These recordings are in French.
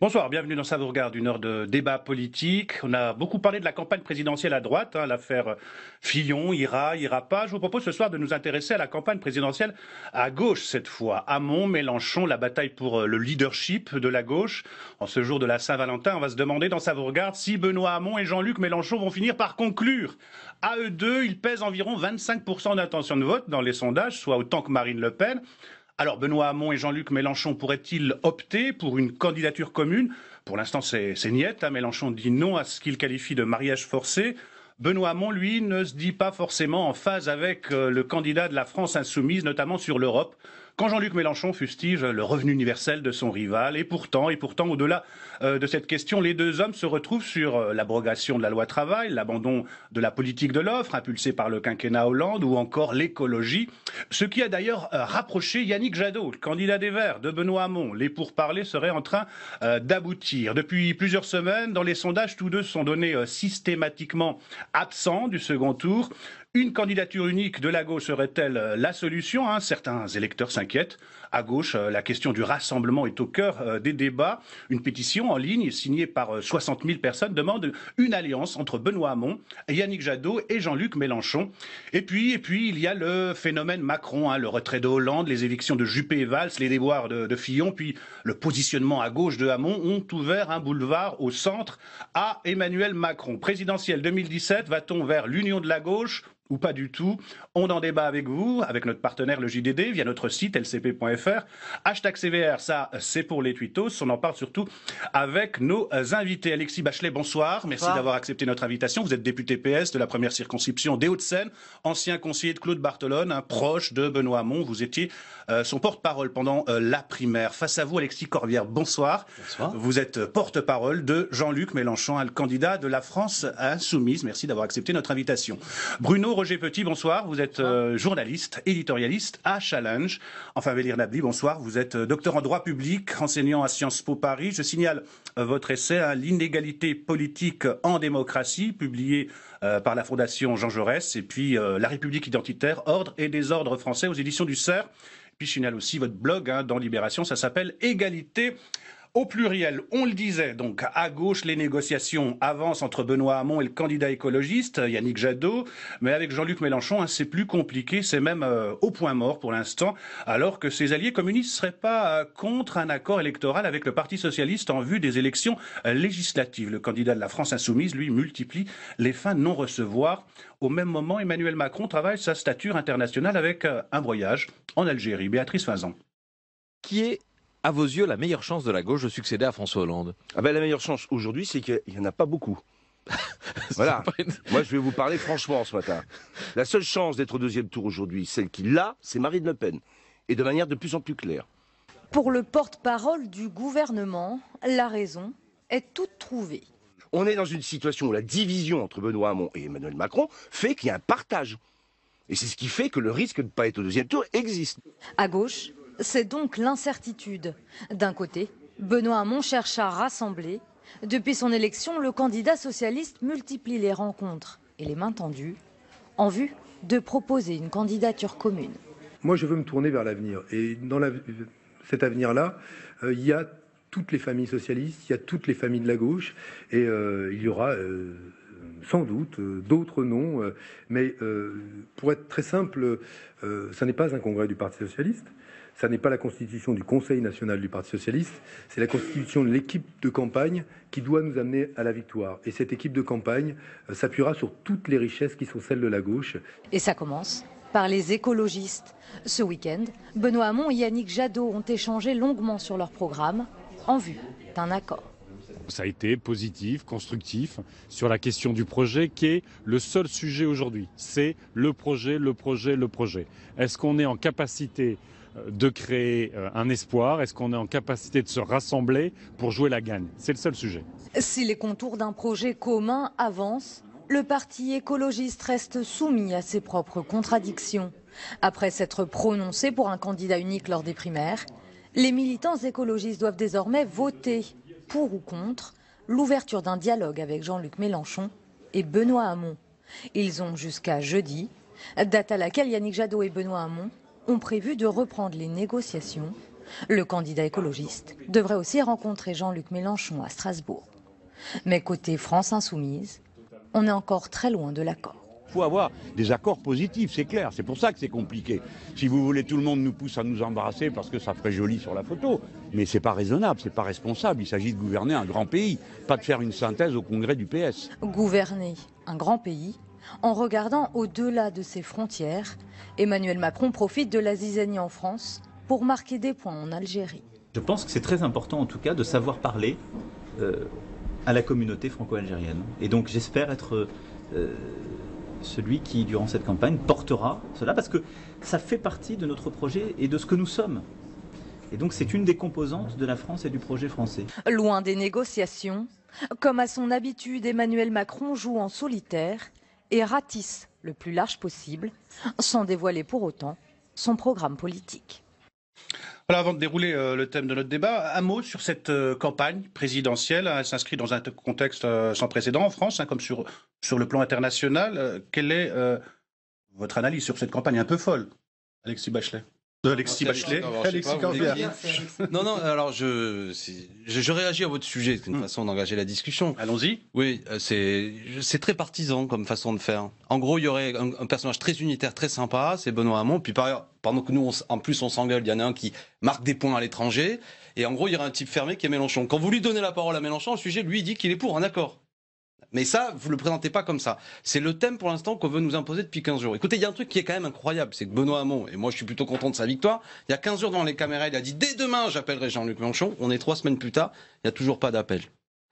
Bonsoir, bienvenue dans Ça vous regarde, une heure de débat politique. On a beaucoup parlé de la campagne présidentielle à droite, l'affaire Fillon, ira pas. Je vous propose ce soir de nous intéresser à la campagne présidentielle à gauche cette fois. Hamon, Mélenchon, la bataille pour le leadership de la gauche. En ce jour de la Saint-Valentin, on va se demander dans Ça vous regarde si Benoît Hamon et Jean-Luc Mélenchon vont finir par conclure. À eux deux, ils pèsent environ 25% d'intention de vote dans les sondages, soit autant que Marine Le Pen. Alors Benoît Hamon et Jean-Luc Mélenchon pourraient-ils opter pour une candidature commune? Pour l'instant c'est niet, Mélenchon dit non à ce qu'il qualifie de mariage forcé. Benoît Hamon, lui, ne se dit pas forcément en phase avec le candidat de la France insoumise, notamment sur l'Europe, quand Jean-Luc Mélenchon fustige le revenu universel de son rival. Et pourtant, au-delà de cette question, les deux hommes se retrouvent sur l'abrogation de la loi travail, l'abandon de la politique de l'offre, impulsée par le quinquennat Hollande, ou encore l'écologie. Ce qui a d'ailleurs rapproché Yannick Jadot, le candidat des Verts, de Benoît Hamon. Les pourparlers seraient en train d'aboutir. Depuis plusieurs semaines, dans les sondages, tous deux sont donnés systématiquement absents du second tour. Une candidature unique de la gauche serait-elle la solution? Certains électeurs s'inquiètent. À gauche, la question du rassemblement est au cœur des débats. Une pétition en ligne signée par 60 000 personnes demande une alliance entre Benoît Hamon, Yannick Jadot et Jean-Luc Mélenchon. Et puis, il y a le phénomène Macron, le retrait de Hollande, les évictions de Juppé et Valls, les déboires de Fillon, puis le positionnement à gauche de Hamon ont ouvert un boulevard au centre à Emmanuel Macron. Présidentielle 2017, va-t-on vers l'union de la gauche ou pas du tout? On en débat avec vous, avec notre partenaire le JDD, via notre site lcp.fr. #CVR, ça c'est pour les tweetos. On en parle surtout avec nos invités. Alexis Bachelet, bonsoir. Merci d'avoir accepté notre invitation. Vous êtes député PS de la première circonscription des Hauts-de-Seine, ancien conseiller de Claude Barthelone, proche de Benoît Hamon. Vous étiez son porte-parole pendant la primaire. Face à vous, Alexis Corbière, bonsoir. Bonsoir. Vous êtes porte-parole de Jean-Luc Mélenchon, le candidat de la France insoumise. Merci d'avoir accepté notre invitation. Bruno Roger Petit, bonsoir. Vous êtes journaliste, éditorialiste à Challenge. Enfin, Bélir Nabli, bonsoir. Vous êtes docteur en droit public, enseignant à Sciences Po Paris. Je signale votre essai « L'inégalité politique en démocratie », publié par la Fondation Jean Jaurès, et puis La République identitaire, ordre et désordre français aux éditions du CERF. Puis je signale aussi votre blog dans Libération, ça s'appelle « Égalité ». Au pluriel, on le disait, donc à gauche, les négociations avancent entre Benoît Hamon et le candidat écologiste, Yannick Jadot, mais avec Jean-Luc Mélenchon, c'est plus compliqué, c'est même au point mort pour l'instant, alors que ses alliés communistes ne seraient pas contre un accord électoral avec le Parti socialiste en vue des élections législatives. Le candidat de la France insoumise, lui, multiplie les fins de non-recevoir. Au même moment, Emmanuel Macron travaille sa stature internationale avec un voyage en Algérie. Béatrice Fazan. Qui est, à vos yeux, la meilleure chance de la gauche de succéder à François Hollande? La meilleure chance aujourd'hui, c'est qu'il n'y en a pas beaucoup. Voilà. Moi, je vais vous parler franchement ce matin. La seule chance d'être au deuxième tour aujourd'hui, celle qui l'a, c'est Marine Le Pen. Et de manière de plus en plus claire. Pour le porte-parole du gouvernement, la raison est toute trouvée. On est dans une situation où la division entre Benoît Hamon et Emmanuel Macron fait qu'il y a un partage. Et c'est ce qui fait que le risque de ne pas être au deuxième tour existe. À gauche, c'est donc l'incertitude. D'un côté, Benoît Hamon cherche à rassembler. Depuis son élection, le candidat socialiste multiplie les rencontres et les mains tendues en vue de proposer une candidature commune. Moi, je veux me tourner vers l'avenir. Et dans cet avenir-là, il y a toutes les familles socialistes, il y a toutes les familles de la gauche, et il y aura sans doute d'autres noms. Mais pour être très simple, ça n'est pas un congrès du Parti socialiste. Ça n'est pas la constitution du Conseil national du Parti socialiste, c'est la constitution de l'équipe de campagne qui doit nous amener à la victoire. Et cette équipe de campagne s'appuiera sur toutes les richesses qui sont celles de la gauche. Et ça commence par les écologistes. Ce week-end, Benoît Hamon et Yannick Jadot ont échangé longuement sur leur programme en vue d'un accord. Ça a été positif, constructif sur la question du projet qui est le seul sujet aujourd'hui. C'est le projet, le projet, le projet. Est-ce qu'on est en capacité de créer un espoir? Est-ce qu'on est en capacité de se rassembler pour jouer la gagne? C'est le seul sujet. Si les contours d'un projet commun avancent, le parti écologiste reste soumis à ses propres contradictions. Après s'être prononcé pour un candidat unique lors des primaires, les militants écologistes doivent désormais voter pour ou contre l'ouverture d'un dialogue avec Jean-Luc Mélenchon et Benoît Hamon. Ils ont jusqu'à jeudi, date à laquelle Yannick Jadot et Benoît Hamon ont prévu de reprendre les négociations. Le candidat écologiste devrait aussi rencontrer Jean-Luc Mélenchon à Strasbourg. Mais côté France Insoumise, on est encore très loin de l'accord. Il faut avoir des accords positifs, c'est clair. C'est pour ça que c'est compliqué. Si vous voulez, tout le monde nous pousse à nous embarrasser parce que ça ferait joli sur la photo. Mais c'est pas raisonnable, c'est pas responsable. Il s'agit de gouverner un grand pays, pas de faire une synthèse au congrès du PS. Gouverner un grand pays en regardant au-delà de ses frontières. Emmanuel Macron profite de la zizanie en France pour marquer des points en Algérie. Je pense que c'est très important en tout cas de savoir parler à la communauté franco-algérienne. Et donc j'espère être celui qui, durant cette campagne, portera cela, parce que ça fait partie de notre projet et de ce que nous sommes. Et donc c'est une des composantes de la France et du projet français. Loin des négociations, comme à son habitude, Emmanuel Macron joue en solitaire et ratisse le plus large possible, sans dévoiler pour autant son programme politique. Voilà, avant de dérouler le thème de notre débat, un mot sur cette campagne présidentielle. Elle s'inscrit dans un contexte sans précédent en France, comme sur le plan international. Quelle est votre analyse sur cette campagne un peu folle, Alexis Bachelet? Alexis Corbière. Non, alors je réagis à votre sujet, c'est une façon d'engager la discussion. Allons-y. Oui, c'est très partisan comme façon de faire. En gros, il y aurait un personnage très unitaire, très sympa, c'est Benoît Hamon. Puis par ailleurs, pendant que nous, en plus, on s'engueule, il y en a un qui marque des points à l'étranger. Et en gros, il y aurait un type fermé qui est Mélenchon. Quand vous lui donnez la parole à Mélenchon, le sujet, lui, il dit qu'il est pour un accord. Mais ça, vous ne le présentez pas comme ça. C'est le thème pour l'instant qu'on veut nous imposer depuis 15 jours. Écoutez, il y a un truc qui est quand même incroyable, c'est que Benoît Hamon, et moi je suis plutôt content de sa victoire, il y a 15 jours devant les caméras, il a dit « Dès demain, j'appellerai Jean-Luc Mélenchon ». On est 3 semaines plus tard, il n'y a toujours pas d'appel.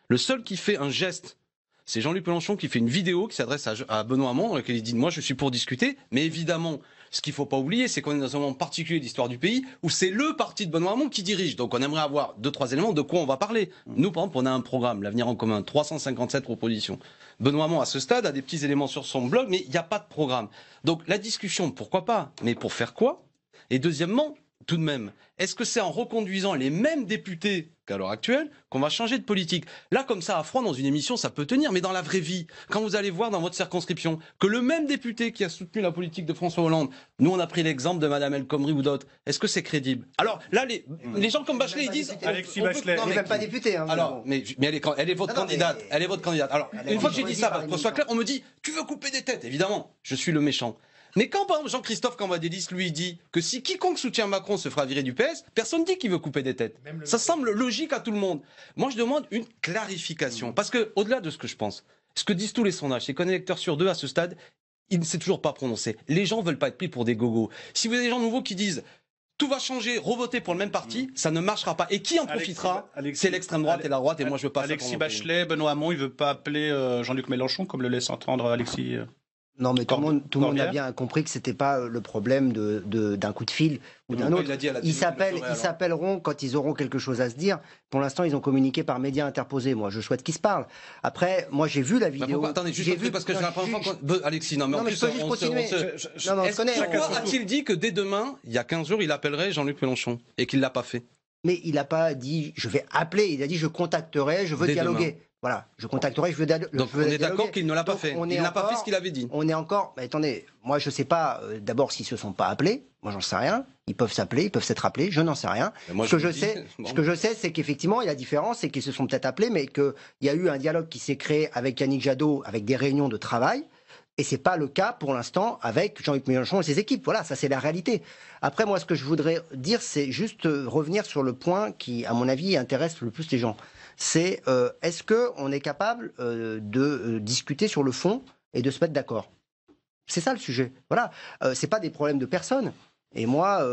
Le seul qui fait un geste, c'est Jean-Luc Mélenchon qui fait une vidéo qui s'adresse à Benoît Hamon, dans laquelle il dit « Moi, je suis pour discuter ». Mais évidemment, ce qu'il ne faut pas oublier, c'est qu'on est dans un moment particulier de l'histoire du pays où c'est le parti de Benoît Hamon qui dirige. Donc on aimerait avoir 2-3 éléments de quoi on va parler. Nous, par exemple, on a un programme, l'Avenir en commun, 357 propositions. Benoît Hamon, à ce stade, a des petits éléments sur son blog, mais il n'y a pas de programme. Donc la discussion, pourquoi pas? Mais pour faire quoi? Et deuxièmement, tout de même, est-ce que c'est en reconduisant les mêmes députés qu'à l'heure actuelle qu'on va changer de politique? Là, comme ça, à froid, dans une émission, ça peut tenir, mais dans la vraie vie, quand vous allez voir dans votre circonscription que le même député qui a soutenu la politique de François Hollande, nous on a pris l'exemple de Madame El Khomri ou d'autres, est-ce que c'est crédible? Alors là, les gens comme Bachelet, ils disent... Alexis Bachelet. Elle n'est même pas députée. Hein, alors, mais elle est votre candidate. Elle est votre candidate. Alors, une fois que j'ai dit ça, pour que ce soit clair, on me dit, tu veux couper des têtes? Évidemment, je suis le méchant. Mais quand, par exemple, Jean-Christophe Cambadélis lui dit que si quiconque soutient Macron se fera virer du PS, personne ne dit qu'il veut couper des têtes. Ça semble logique à tout le monde. Moi, je demande une clarification. Parce que, au-delà de ce que je pense, ce que disent tous les sondages, c'est qu'un électeur sur 2, à ce stade, il ne s'est toujours pas prononcé. Les gens ne veulent pas être pris pour des gogos. Si vous avez des gens nouveaux qui disent tout va changer, revoter pour le même parti, ça ne marchera pas. Et qui en profitera? C'est l'extrême droite et la droite, et moi je veux pas ça. Alexis Bachelet, Benoît Hamon, il ne veut pas appeler Jean-Luc Mélenchon, comme le laisse entendre Alexis. Non, mais tout le monde a bien compris que c'était pas le problème d'un coup de fil ou d'un autre. Ils s'appelleront quand ils auront quelque chose à se dire. Pour l'instant, ils ont communiqué par médias interposés. Moi, je souhaite qu'ils se parlent. Après, moi, j'ai vu la vidéo. Attendez, juste parce que j'ai la première fois. Alexis, non, mais en plus, on se. Pourquoi a-t-il dit que dès demain, il y a 15 jours, il appellerait Jean-Luc Mélenchon et qu'il l'a pas fait? Mais il n'a pas dit je vais appeler. Il a dit je contacterai, je veux dialoguer. Voilà, je contacterai, je veux dialoguer. Donc on est d'accord qu'il ne l'a pas fait. Il n'a pas fait ce qu'il avait dit. On est encore... Mais attendez, moi je ne sais pas d'abord s'ils ne se sont pas appelés. Moi j'en sais rien. Ils peuvent s'appeler, ils peuvent s'être appelés, je n'en sais rien. Ce que je sais, c'est qu'effectivement, il y a la différence, c'est qu'ils se sont peut-être appelés, mais qu'il y a eu un dialogue qui s'est créé avec Yannick Jadot, avec des réunions de travail. Et ce n'est pas le cas pour l'instant avec Jean-Luc Mélenchon et ses équipes. Voilà, ça c'est la réalité. Après, moi ce que je voudrais dire, c'est juste revenir sur le point qui, à mon avis, intéresse le plus les gens. C'est est-ce qu'on est capable de discuter sur le fond et de se mettre d'accord? C'est ça le sujet. Voilà, c'est pas des problèmes de personne. Et moi,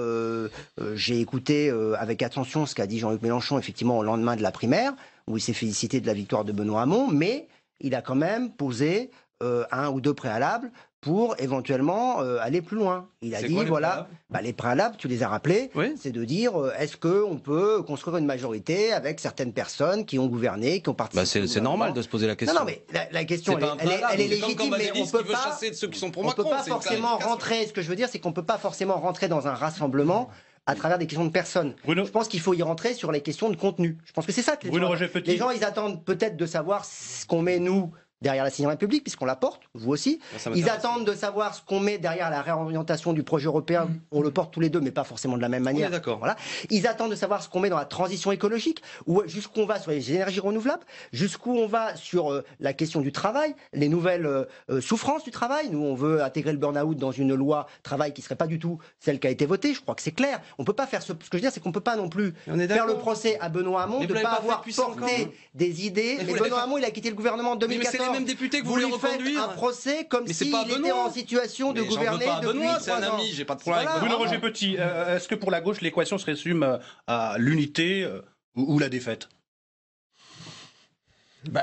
j'ai écouté avec attention ce qu'a dit Jean-Luc Mélenchon, effectivement, au lendemain de la primaire, où il s'est félicité de la victoire de Benoît Hamon, mais il a quand même posé un ou deux préalables pour éventuellement aller plus loin. Il a dit, voilà, les préalables, tu les as rappelés, oui. C'est de dire, est-ce qu'on peut construire une majorité avec certaines personnes qui ont gouverné, qui ont participé... c'est normal de se poser la question. Non, mais la question, elle est légitime, mais on peut pas... Ceux qui sont pour Macron, on peut pas forcément rentrer, ce que je veux dire, c'est qu'on peut pas forcément rentrer dans un rassemblement à travers des questions de personnes. Je pense qu'il faut y rentrer sur les questions de contenu. Je pense que c'est ça que les gens, ils attendent peut-être de savoir ce qu'on met, nous, derrière la 6ème République, puisqu'on la porte, vous aussi. Ils attendent de savoir ce qu'on met derrière la réorientation du projet européen. On le porte tous les deux, mais pas forcément de la même manière. Voilà. Ils attendent de savoir ce qu'on met dans la transition écologique, jusqu'où on va sur les énergies renouvelables, jusqu'où on va sur la question du travail, les nouvelles souffrances du travail. Nous, on veut intégrer le burn-out dans une loi travail qui ne serait pas du tout celle qui a été votée. Je crois que c'est clair. On peut pas faire ce que je veux dire, c'est qu'on ne peut pas non plus faire le procès à Benoît Hamon de ne pas avoir porté des idées. Mais Benoît Hamon, il a quitté le gouvernement en 2014. Les mêmes députés que vous voulez reconduire. Un procès comme s'il était en situation de gouverner depuis 3 ans. J'ai pas de problème avec Bruno Roger Petit, est-ce que pour la gauche, l'équation se résume à l'unité ou la défaite?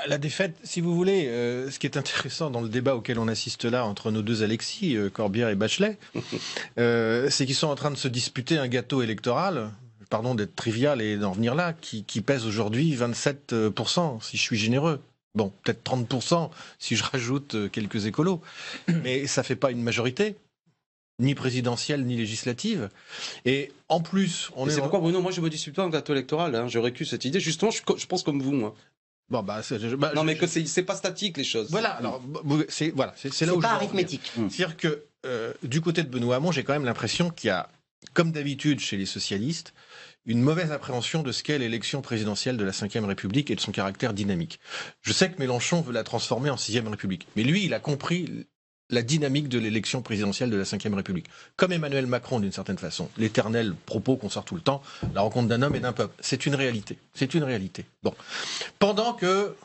La défaite, si vous voulez, ce qui est intéressant dans le débat auquel on assiste là entre nos deux Alexis, Corbière et Bachelet, c'est qu'ils sont en train de se disputer un gâteau électoral, pardon d'être trivial et d'en venir là, qui pèse aujourd'hui 27%, si je suis généreux. Bon, peut-être 30% si je rajoute quelques écolos. Mais ça ne fait pas une majorité, ni présidentielle, ni législative. Et en plus, c'est pourquoi, Bruno, moi je me dispute pas un gâteau électoral. Hein. Je récuse cette idée. Justement, je pense comme vous, moi. Non, mais que c'est pas statique, les choses. Voilà, alors, c'est là où c'est pas arithmétique. C'est-à-dire que du côté de Benoît Hamon, j'ai quand même l'impression qu'il y a, comme d'habitude chez les socialistes, une mauvaise appréhension de ce qu'est l'élection présidentielle de la Ve République et de son caractère dynamique. Je sais que Mélenchon veut la transformer en 6e République, mais lui, il a compris la dynamique de l'élection présidentielle de la Ve République. Comme Emmanuel Macron, d'une certaine façon. L'éternel propos qu'on sort tout le temps, la rencontre d'un homme et d'un peuple. C'est une réalité. C'est une réalité. Bon. Pendant que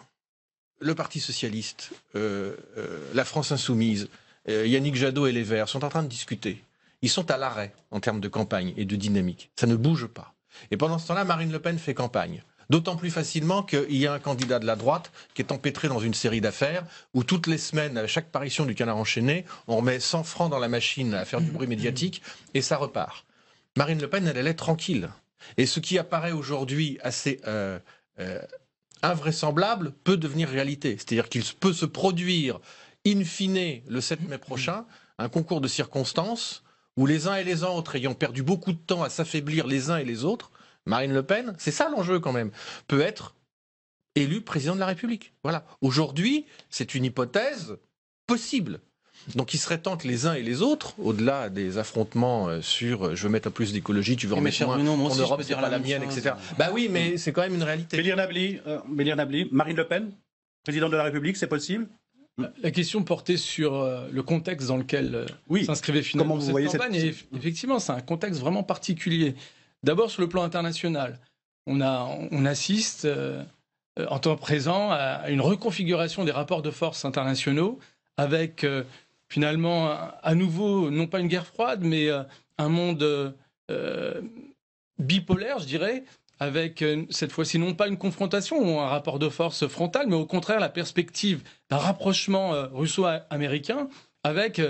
le Parti socialiste, la France insoumise, Yannick Jadot et les Verts sont en train de discuter, ils sont à l'arrêt en termes de campagne et de dynamique. Ça ne bouge pas. Et pendant ce temps-là, Marine Le Pen fait campagne. D'autant plus facilement qu'il y a un candidat de la droite qui est empêtré dans une série d'affaires où toutes les semaines, à chaque parution du Canard enchaîné, on remet 100 francs dans la machine à faire du bruit médiatique et ça repart. Marine Le Pen, elle est tranquille. Et ce qui apparaît aujourd'hui assez invraisemblable peut devenir réalité. C'est-à-dire qu'il peut se produire, in fine, le 7 mai prochain, un concours de circonstances où les uns et les autres, ayant perdu beaucoup de temps à s'affaiblir les uns et les autres, Marine Le Pen, c'est ça l'enjeu quand même, peut être élue président de la République. Voilà. Aujourd'hui, c'est une hypothèse possible. Donc il serait temps que les uns et les autres, au-delà des affrontements sur je veux mettre plus d'écologie, tu veux en mettre moins, en Europe c'est pas la mienne, etc. Bah oui, mais c'est quand même une réalité. Bélir Nabli, Marine Le Pen, présidente de la République, c'est possible? La question portait sur le contexte dans lequel s'inscrivait finalement cette campagne. Et effectivement, c'est un contexte vraiment particulier. D'abord, sur le plan international, on assiste en temps présent à une reconfiguration des rapports de force internationaux avec finalement à nouveau, non pas une guerre froide, mais un monde bipolaire, je dirais, avec cette fois-ci non pas une confrontation ou un rapport de force frontal, mais au contraire la perspective d'un rapprochement russo-américain avec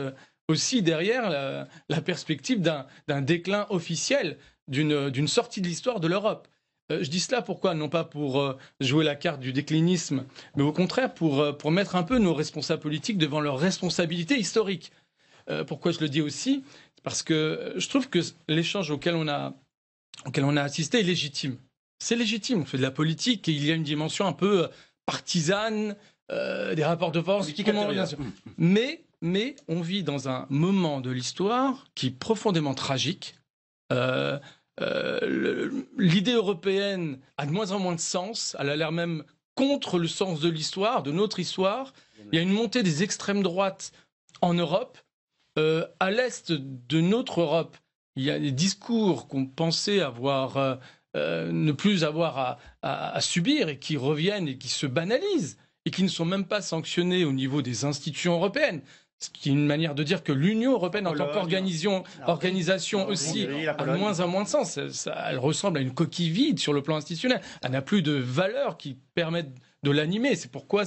aussi derrière la perspective d'un déclin officiel d'une sortie de l'histoire de l'Europe. Je dis cela pourquoi? Non pas pour jouer la carte du déclinisme, mais au contraire pour mettre un peu nos responsables politiques devant leurs responsabilités historiques. Pourquoi je le dis aussi? Parce que je trouve que l'échange auquel on a assisté est légitime. C'est légitime, on fait de la politique et il y a une dimension un peu partisane, des rapports de force. Mais on vit dans un moment de l'histoire qui est profondément tragique. L'idée européenne a de moins en moins de sens, elle a l'air même contre le sens de l'histoire, de notre histoire. Il y a une montée des extrêmes droites en Europe. À l'est de notre Europe, il y a des discours qu'on pensait avoir, ne plus avoir à subir et qui reviennent et qui se banalisent et qui ne sont même pas sanctionnés au niveau des institutions européennes. Ce qui est une manière de dire que l'Union européenne en tant qu'organisation aussi a de moins en moins de sens. Elle ressemble à une coquille vide sur le plan institutionnel. Elle n'a plus de valeurs qui permettent de l'animer. C'est pourquoi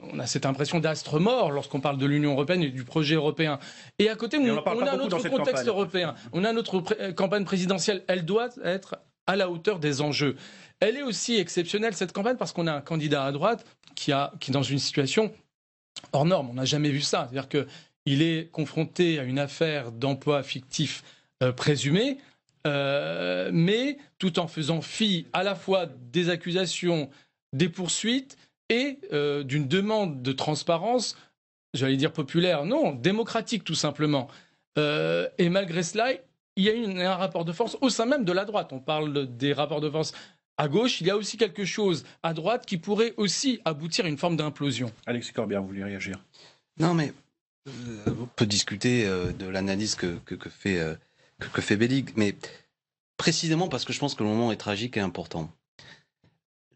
on a cette impression d'astre mort lorsqu'on parle de l'Union européenne et du projet européen. Et à côté, on a notre contexte européen. On a notre campagne présidentielle. Elle doit être à la hauteur des enjeux. Elle est aussi exceptionnelle, cette campagne, parce qu'on a un candidat à droite qui est dans une situation hors norme. On n'a jamais vu ça. C'est-à-dire qu'il est confronté à une affaire d'emploi fictif présumé, mais tout en faisant fi à la fois des accusations, des poursuites et d'une demande de transparence, j'allais dire populaire, non, démocratique tout simplement. Et malgré cela, il y a un rapport de force au sein même de la droite. On parle des rapports de force à gauche, il y a aussi quelque chose à droite qui pourrait aussi aboutir à une forme d'implosion. Alexis Corbière, vous voulez réagir? Non, mais on peut discuter de l'analyse que fait Bellig, mais précisément parce que je pense que le moment est tragique et important.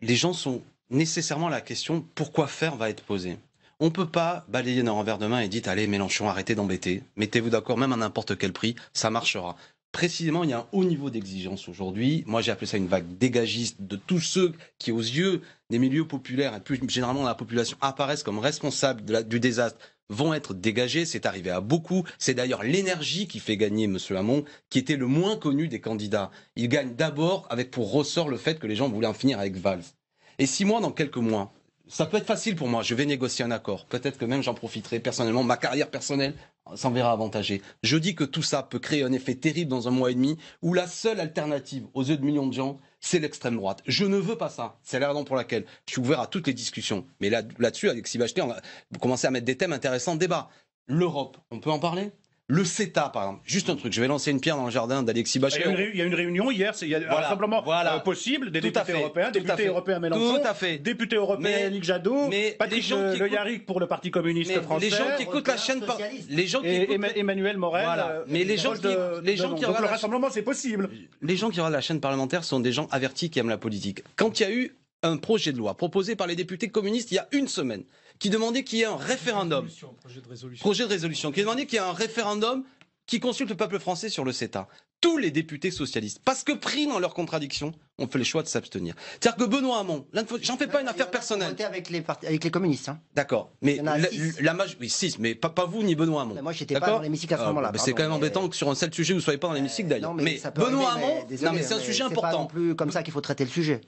Les gens sont nécessairement la question pourquoi faire va être posée. On ne peut pas balayer d'un revers de main et dire allez Mélenchon, arrêtez d'embêter, mettez-vous d'accord même à n'importe quel prix, ça marchera. Précisément, il y a un haut niveau d'exigence aujourd'hui. Moi, j'ai appelé ça une vague dégagiste de tous ceux qui, aux yeux des milieux populaires et plus généralement de la population, apparaissent comme responsables du désastre, vont être dégagés. C'est arrivé à beaucoup. C'est d'ailleurs l'énergie qui fait gagner M. Hamon, qui était le moins connu des candidats. Il gagne d'abord avec pour ressort le fait que les gens voulaient en finir avec Valls. Et si moi, dans quelques mois, ça peut être facile pour moi, je vais négocier un accord. Peut-être que même j'en profiterai personnellement, ma carrière personnelle s'en verra avantagée. Je dis que tout ça peut créer un effet terrible dans un mois et demi où la seule alternative aux yeux de millions de gens, c'est l'extrême droite. Je ne veux pas ça. C'est la raison pour laquelle je suis ouvert à toutes les discussions. Mais là-dessus, Alexis Bachelay, on va commencer à mettre des thèmes intéressants de débat. L'Europe, on peut en parler ? Le CETA, par exemple. Juste un truc, je vais lancer une pierre dans le jardin d'Alexis Bachelay. Il y a une réunion hier, il y a un rassemblement possible des députés européens, députés européens Mélenchon, députés européens Yannick Jadot, Patrick Le Yarrick pour le Parti communiste français. Les gens qui écoutent la chaîne, Emmanuel Morel. Voilà. Mais les gens qui regardent le rassemblement, c'est possible. Les gens qui regardent la chaîne parlementaire sont des gens avertis qui aiment la politique. Quand il y a eu un projet de loi proposé par les députés communistes il y a une semaine, qui demandait qu'il y ait un référendum, projet de résolution, qui demandait qu'il y ait un référendum qui consulte le peuple français sur le CETA. Tous les députés socialistes, parce que pris dans leurs contradictions, ont fait le choix de s'abstenir. C'est-à-dire que Benoît Hamon, j'en fais pas une affaire personnelle. Avec les communistes. Hein. D'accord, mais oui, 6, mais pas vous ni Benoît Hamon. Moi, j'étais pas dans l'hémicycle à ce moment-là. C'est quand même embêtant que sur un seul sujet, vous ne soyez pas dans l'hémicycle d'ailleurs. Mais Benoît Hamon, c'est un sujet important. C'est pas non plus comme ça qu'il faut traiter le sujet.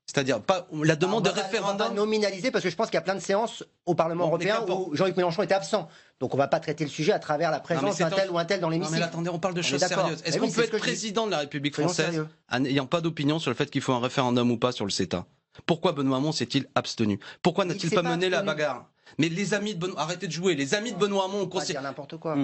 C'est-à-dire pas la demande de référendum. On va nominaliser parce que je pense qu'il y a plein de séances au Parlement européen où Jean-Luc Mélenchon était absent. Donc on ne va pas traiter le sujet à travers la présence d'un tel ou un tel dans l'hémicycle. Non mais attendez, on parle de choses sérieuses. Est-ce qu'on peut être président de la République française en n'ayant pas d'opinion sur le fait qu'il faut un référendum ou pas sur le CETA? Pourquoi Benoît Hamon s'est-il abstenu? Pourquoi n'a-t-il pas mené la bagarre? Mais les amis de Benoît, arrêtez de jouer. Les amis de Benoît Hamon ont conseillé n'importe quoi.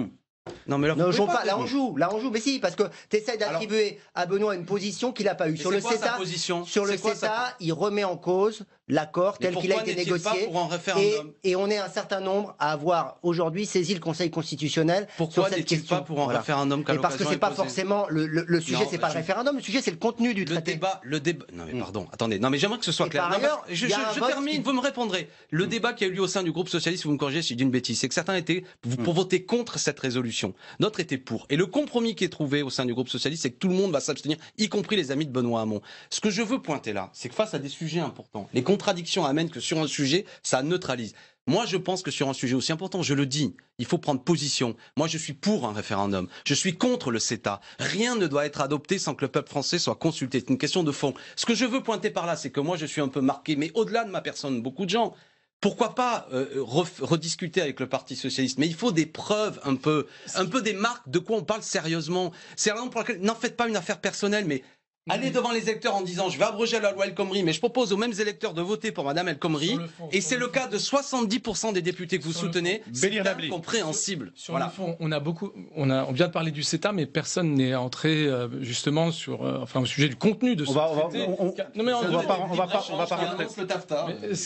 Non mais là, là on joue, mais si, parce que tu essaies d'attribuer à Benoît une position qu'il n'a pas eue. Sur le CETA, il remet en cause l'accord tel qu'il a été négocié. Et on est un certain nombre à avoir aujourd'hui saisi le Conseil constitutionnel sur cette question. Pas pour un référendum? Et parce que c'est pas forcément le sujet, c'est pas le référendum. Le sujet, c'est le contenu du traité. Le débat. Non mais pardon, attendez. Non mais j'aimerais que ce soit clair. Par ailleurs, je termine. Vous me répondrez. Le débat qui a eu lieu au sein du groupe socialiste, vous me corrigez si je dis une bêtise, c'est que certains étaient pour voter contre cette résolution. D'autres étaient pour. Et le compromis qui est trouvé au sein du groupe socialiste, c'est que tout le monde va s'abstenir, y compris les amis de Benoît Hamon. Ce que je veux pointer là, c'est que face à des sujets importants, les contradictions amènent que sur un sujet, ça neutralise. Moi, je pense que sur un sujet aussi important, je le dis, il faut prendre position. Moi, je suis pour un référendum. Je suis contre le CETA. Rien ne doit être adopté sans que le peuple français soit consulté. C'est une question de fond. Ce que je veux pointer par là, c'est que moi, je suis un peu marqué, mais au-delà de ma personne, beaucoup de gens. Pourquoi pas rediscuter avec le Parti socialiste? Mais il faut des preuves, un peu des marques de quoi on parle sérieusement. C'est la raison pour laquelle, n'en faites pas une affaire personnelle, mais allez devant les électeurs en disant je vais abroger la loi El Khomri, mais je propose aux mêmes électeurs de voter pour Madame El Khomri. Et c'est le cas de 70% des députés que vous soutenez. C'est incompréhensible. Sur le fond, on vient de parler du CETA, mais personne n'est entré justement sur, au sujet du contenu de ce traité. On va pas rentrer.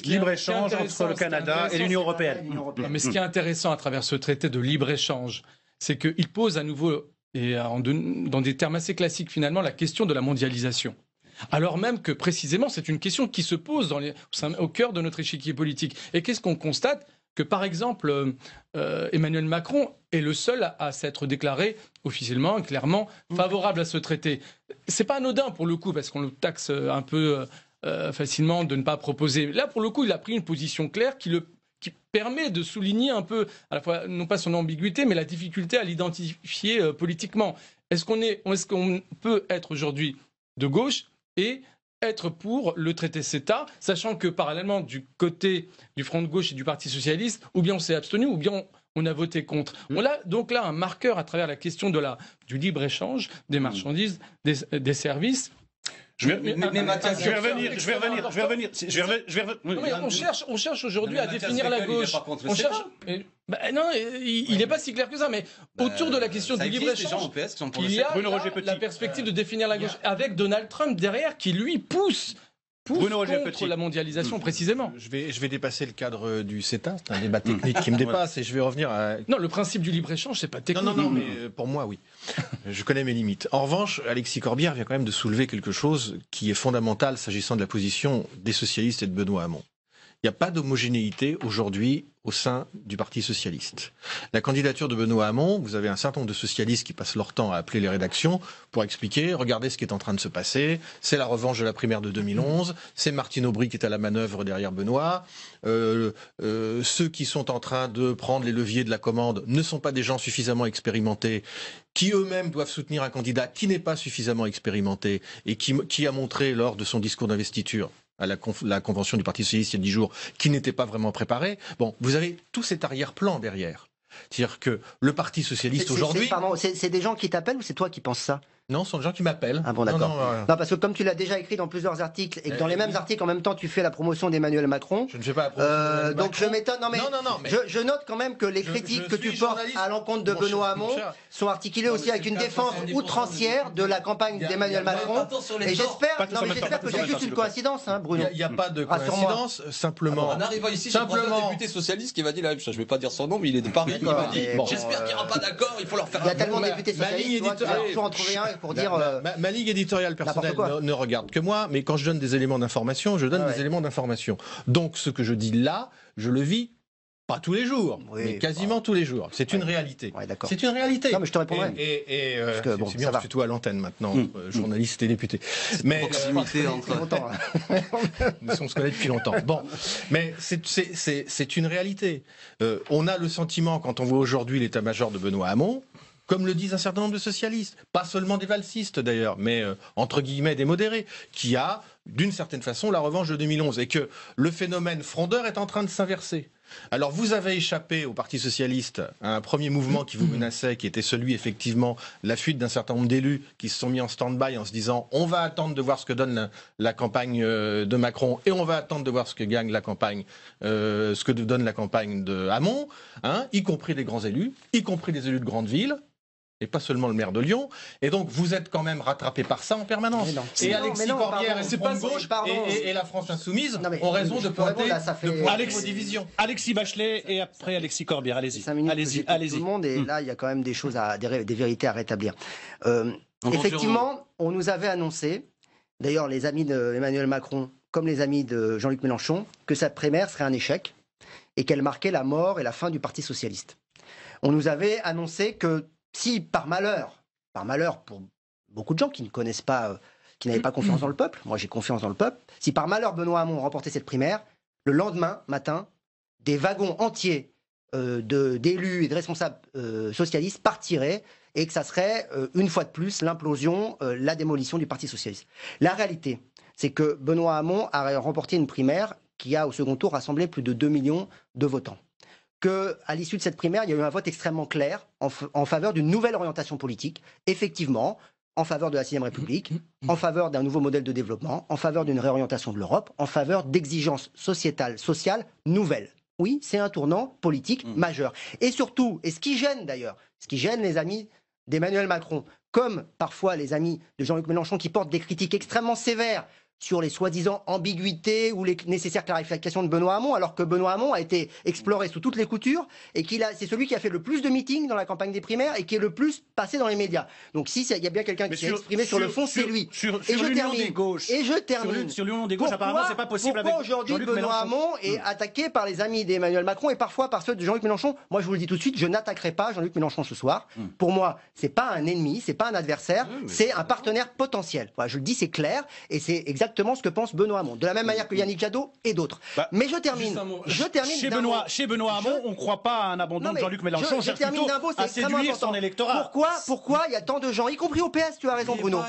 Libre-échange entre le Canada et l'Union européenne. Mais ce qui est intéressant à travers ce traité de libre-échange, c'est qu'il pose à nouveau, et dans des termes assez classiques finalement, la question de la mondialisation. Alors même que précisément c'est une question qui se pose au cœur de notre échiquier politique. Et qu'est-ce qu'on constate? Que par exemple Emmanuel Macron est le seul à s'être déclaré officiellement et clairement favorable à ce traité. C'est pas anodin pour le coup, parce qu'on le taxe un peu facilement de ne pas proposer. Là pour le coup il a pris une position claire qui permet de souligner un peu, à la fois, non pas son ambiguïté, mais la difficulté à l'identifier politiquement. Est-ce qu'on peut être aujourd'hui de gauche et être pour le traité CETA, sachant que parallèlement du côté du Front de gauche et du Parti socialiste, ou bien on s'est abstenu, ou bien on a voté contre. On a donc là un marqueur à travers la question du libre-échange, des marchandises, des services. Je vais revenir. On cherche aujourd'hui à définir la gauche. Non, il n'est pas si clair que ça, mais autour de la question du libre-échange, il y a la perspective de définir la gauche avec Donald Trump derrière qui, lui, pousse contre la mondialisation, précisément. Je vais dépasser le cadre du CETA, c'est un débat technique qui me dépasse, et je vais revenir à... Non, le principe du libre-échange, c'est pas technique. Non, mais pour moi, oui. Je connais mes limites. En revanche, Alexis Corbière vient quand même de soulever quelque chose qui est fondamental s'agissant de la position des socialistes et de Benoît Hamon. Il n'y a pas d'homogénéité aujourd'hui au sein du Parti socialiste. La candidature de Benoît Hamon, vous avez un certain nombre de socialistes qui passent leur temps à appeler les rédactions pour expliquer, regardez ce qui est en train de se passer, c'est la revanche de la primaire de 2011, c'est Martine Aubry qui est à la manœuvre derrière Benoît, ceux qui sont en train de prendre les leviers de la commande ne sont pas des gens suffisamment expérimentés, qui eux-mêmes doivent soutenir un candidat qui n'est pas suffisamment expérimenté et qui a montré lors de son discours d'investiture à la convention du Parti socialiste il y a 10 jours, qui n'était pas vraiment préparé. Bon, vous avez tout cet arrière-plan derrière. C'est-à-dire que le Parti socialiste aujourd'hui... C'est des gens qui t'appellent ou c'est toi qui penses ça? Non, ce sont des gens qui m'appellent. Ah bon, d'accord. Non, parce que comme tu l'as déjà écrit dans plusieurs articles, et que dans les mêmes articles, en même temps, tu fais la promotion d'Emmanuel Macron. Je ne fais pas la promotion d'Emmanuel Macron. Donc je m'étonne. Non, mais je note quand même que les critiques que tu portes à l'encontre de Benoît Hamon sont articulées aussi avec une défense outrancière de la campagne d'Emmanuel Macron. Et j'espère que c'est juste une coïncidence, hein, Bruno. Il n'y a pas de coïncidence, simplement. En arrivant ici, j'ai un député socialiste qui m'a dit la même chose. Je ne vais pas dire son nom, mais il est de Paris. Il m'a dit j'espère qu'il n'y aura pas d'accord, il faut leur faire un... Il y a tellement de députés socialistes, tu vas toujours en trouver un pour dire... Ma ligne éditoriale personnelle ne regarde que moi, mais quand je donne des éléments d'information, je donne des éléments d'information. Donc ce que je dis là, je le vis pas tous les jours, mais quasiment tous les jours. C'est une réalité. C'est une réalité. Non, mais je te répondrai. C'est bien, on se tutoie à l'antenne maintenant, journaliste et député. Mais proximité entre... on se connaît depuis longtemps. Bon, mais c'est une réalité. On a le sentiment, quand on voit aujourd'hui l'état-major de Benoît Hamon, comme le disent un certain nombre de socialistes, pas seulement des valsistes d'ailleurs, mais entre guillemets des modérés, qui a, d'une certaine façon, la revanche de 2011, et que le phénomène frondeur est en train de s'inverser. Alors vous avez échappé au Parti socialiste à un premier mouvement qui vous menaçait, qui était celui effectivement la fuite d'un certain nombre d'élus qui se sont mis en stand-by en se disant on va attendre de voir ce que donne la campagne de Macron et on va attendre de voir ce que gagne la campagne, ce que donne la campagne de Hamon, y compris des grands élus, y compris des élus de grandes villes. Et pas seulement le maire de Lyon. Et donc, vous êtes quand même rattrapé par ça en permanence. Et Alexis Corbière et Front de Gauche et la France Insoumise ont raison de pointer vos divisions. Alexis Bachelet et après Alexis Corbière. Allez-y. Allez-y. Tout le monde, et là, il y a quand même des choses, des vérités à rétablir. Effectivement, on nous avait annoncé, d'ailleurs, les amis d'Emmanuel Macron, comme les amis de Jean-Luc Mélenchon, que cette primaire serait un échec et qu'elle marquait la mort et la fin du Parti socialiste. On nous avait annoncé que si par malheur pour beaucoup de gens qui ne connaissent pas, qui n'avaient pas confiance dans le peuple, moi j'ai confiance dans le peuple, si par malheur Benoît Hamon remportait cette primaire, le lendemain matin, des wagons entiers d'élus et de responsables socialistes partiraient et que ça serait une fois de plus l'implosion, la démolition du Parti socialiste. La réalité, c'est que Benoît Hamon a remporté une primaire qui a au second tour rassemblé plus de 2 millions de votants. Qu'à l'issue de cette primaire, il y a eu un vote extrêmement clair en faveur d'une nouvelle orientation politique, effectivement, en faveur de la 6ème République, en faveur d'un nouveau modèle de développement, en faveur d'une réorientation de l'Europe, en faveur d'exigences sociales nouvelles. Oui, c'est un tournant politique majeur. Et surtout, et ce qui gêne d'ailleurs, ce qui gêne les amis d'Emmanuel Macron, comme parfois les amis de Jean-Luc Mélenchon qui portent des critiques extrêmement sévères sur les soi-disant ambiguïtés ou les nécessaires clarifications de Benoît Hamon, alors que Benoît Hamon a été exploré sous toutes les coutures et c'est celui qui a fait le plus de meetings dans la campagne des primaires et qui est le plus passé dans les médias. Donc si il y a bien quelqu'un qui s'est exprimé sur le fond, c'est lui. Et je termine. Sur l'union des gauches, apparemment, c'est pas possible avec aujourd'hui Benoît Hamon est attaqué par les amis d'Emmanuel Macron et parfois par ceux de Jean-Luc Mélenchon. Moi, je vous le dis tout de suite, je n'attaquerai pas Jean-Luc Mélenchon ce soir. Pour moi, c'est pas un ennemi, c'est pas un adversaire, c'est un partenaire potentiel. Voilà, je le dis, c'est clair et c'est exactement exactement ce que pense Benoît Hamon, de la même manière que Yannick Jadot et d'autres. Mais je termine. Chez Benoît Hamon, on ne croit pas à un abandon de Jean-Luc Mélenchon. On cherche plutôt à séduire son électorat. Pourquoi il y a tant de gens, y compris au PS, tu as raison Bruno,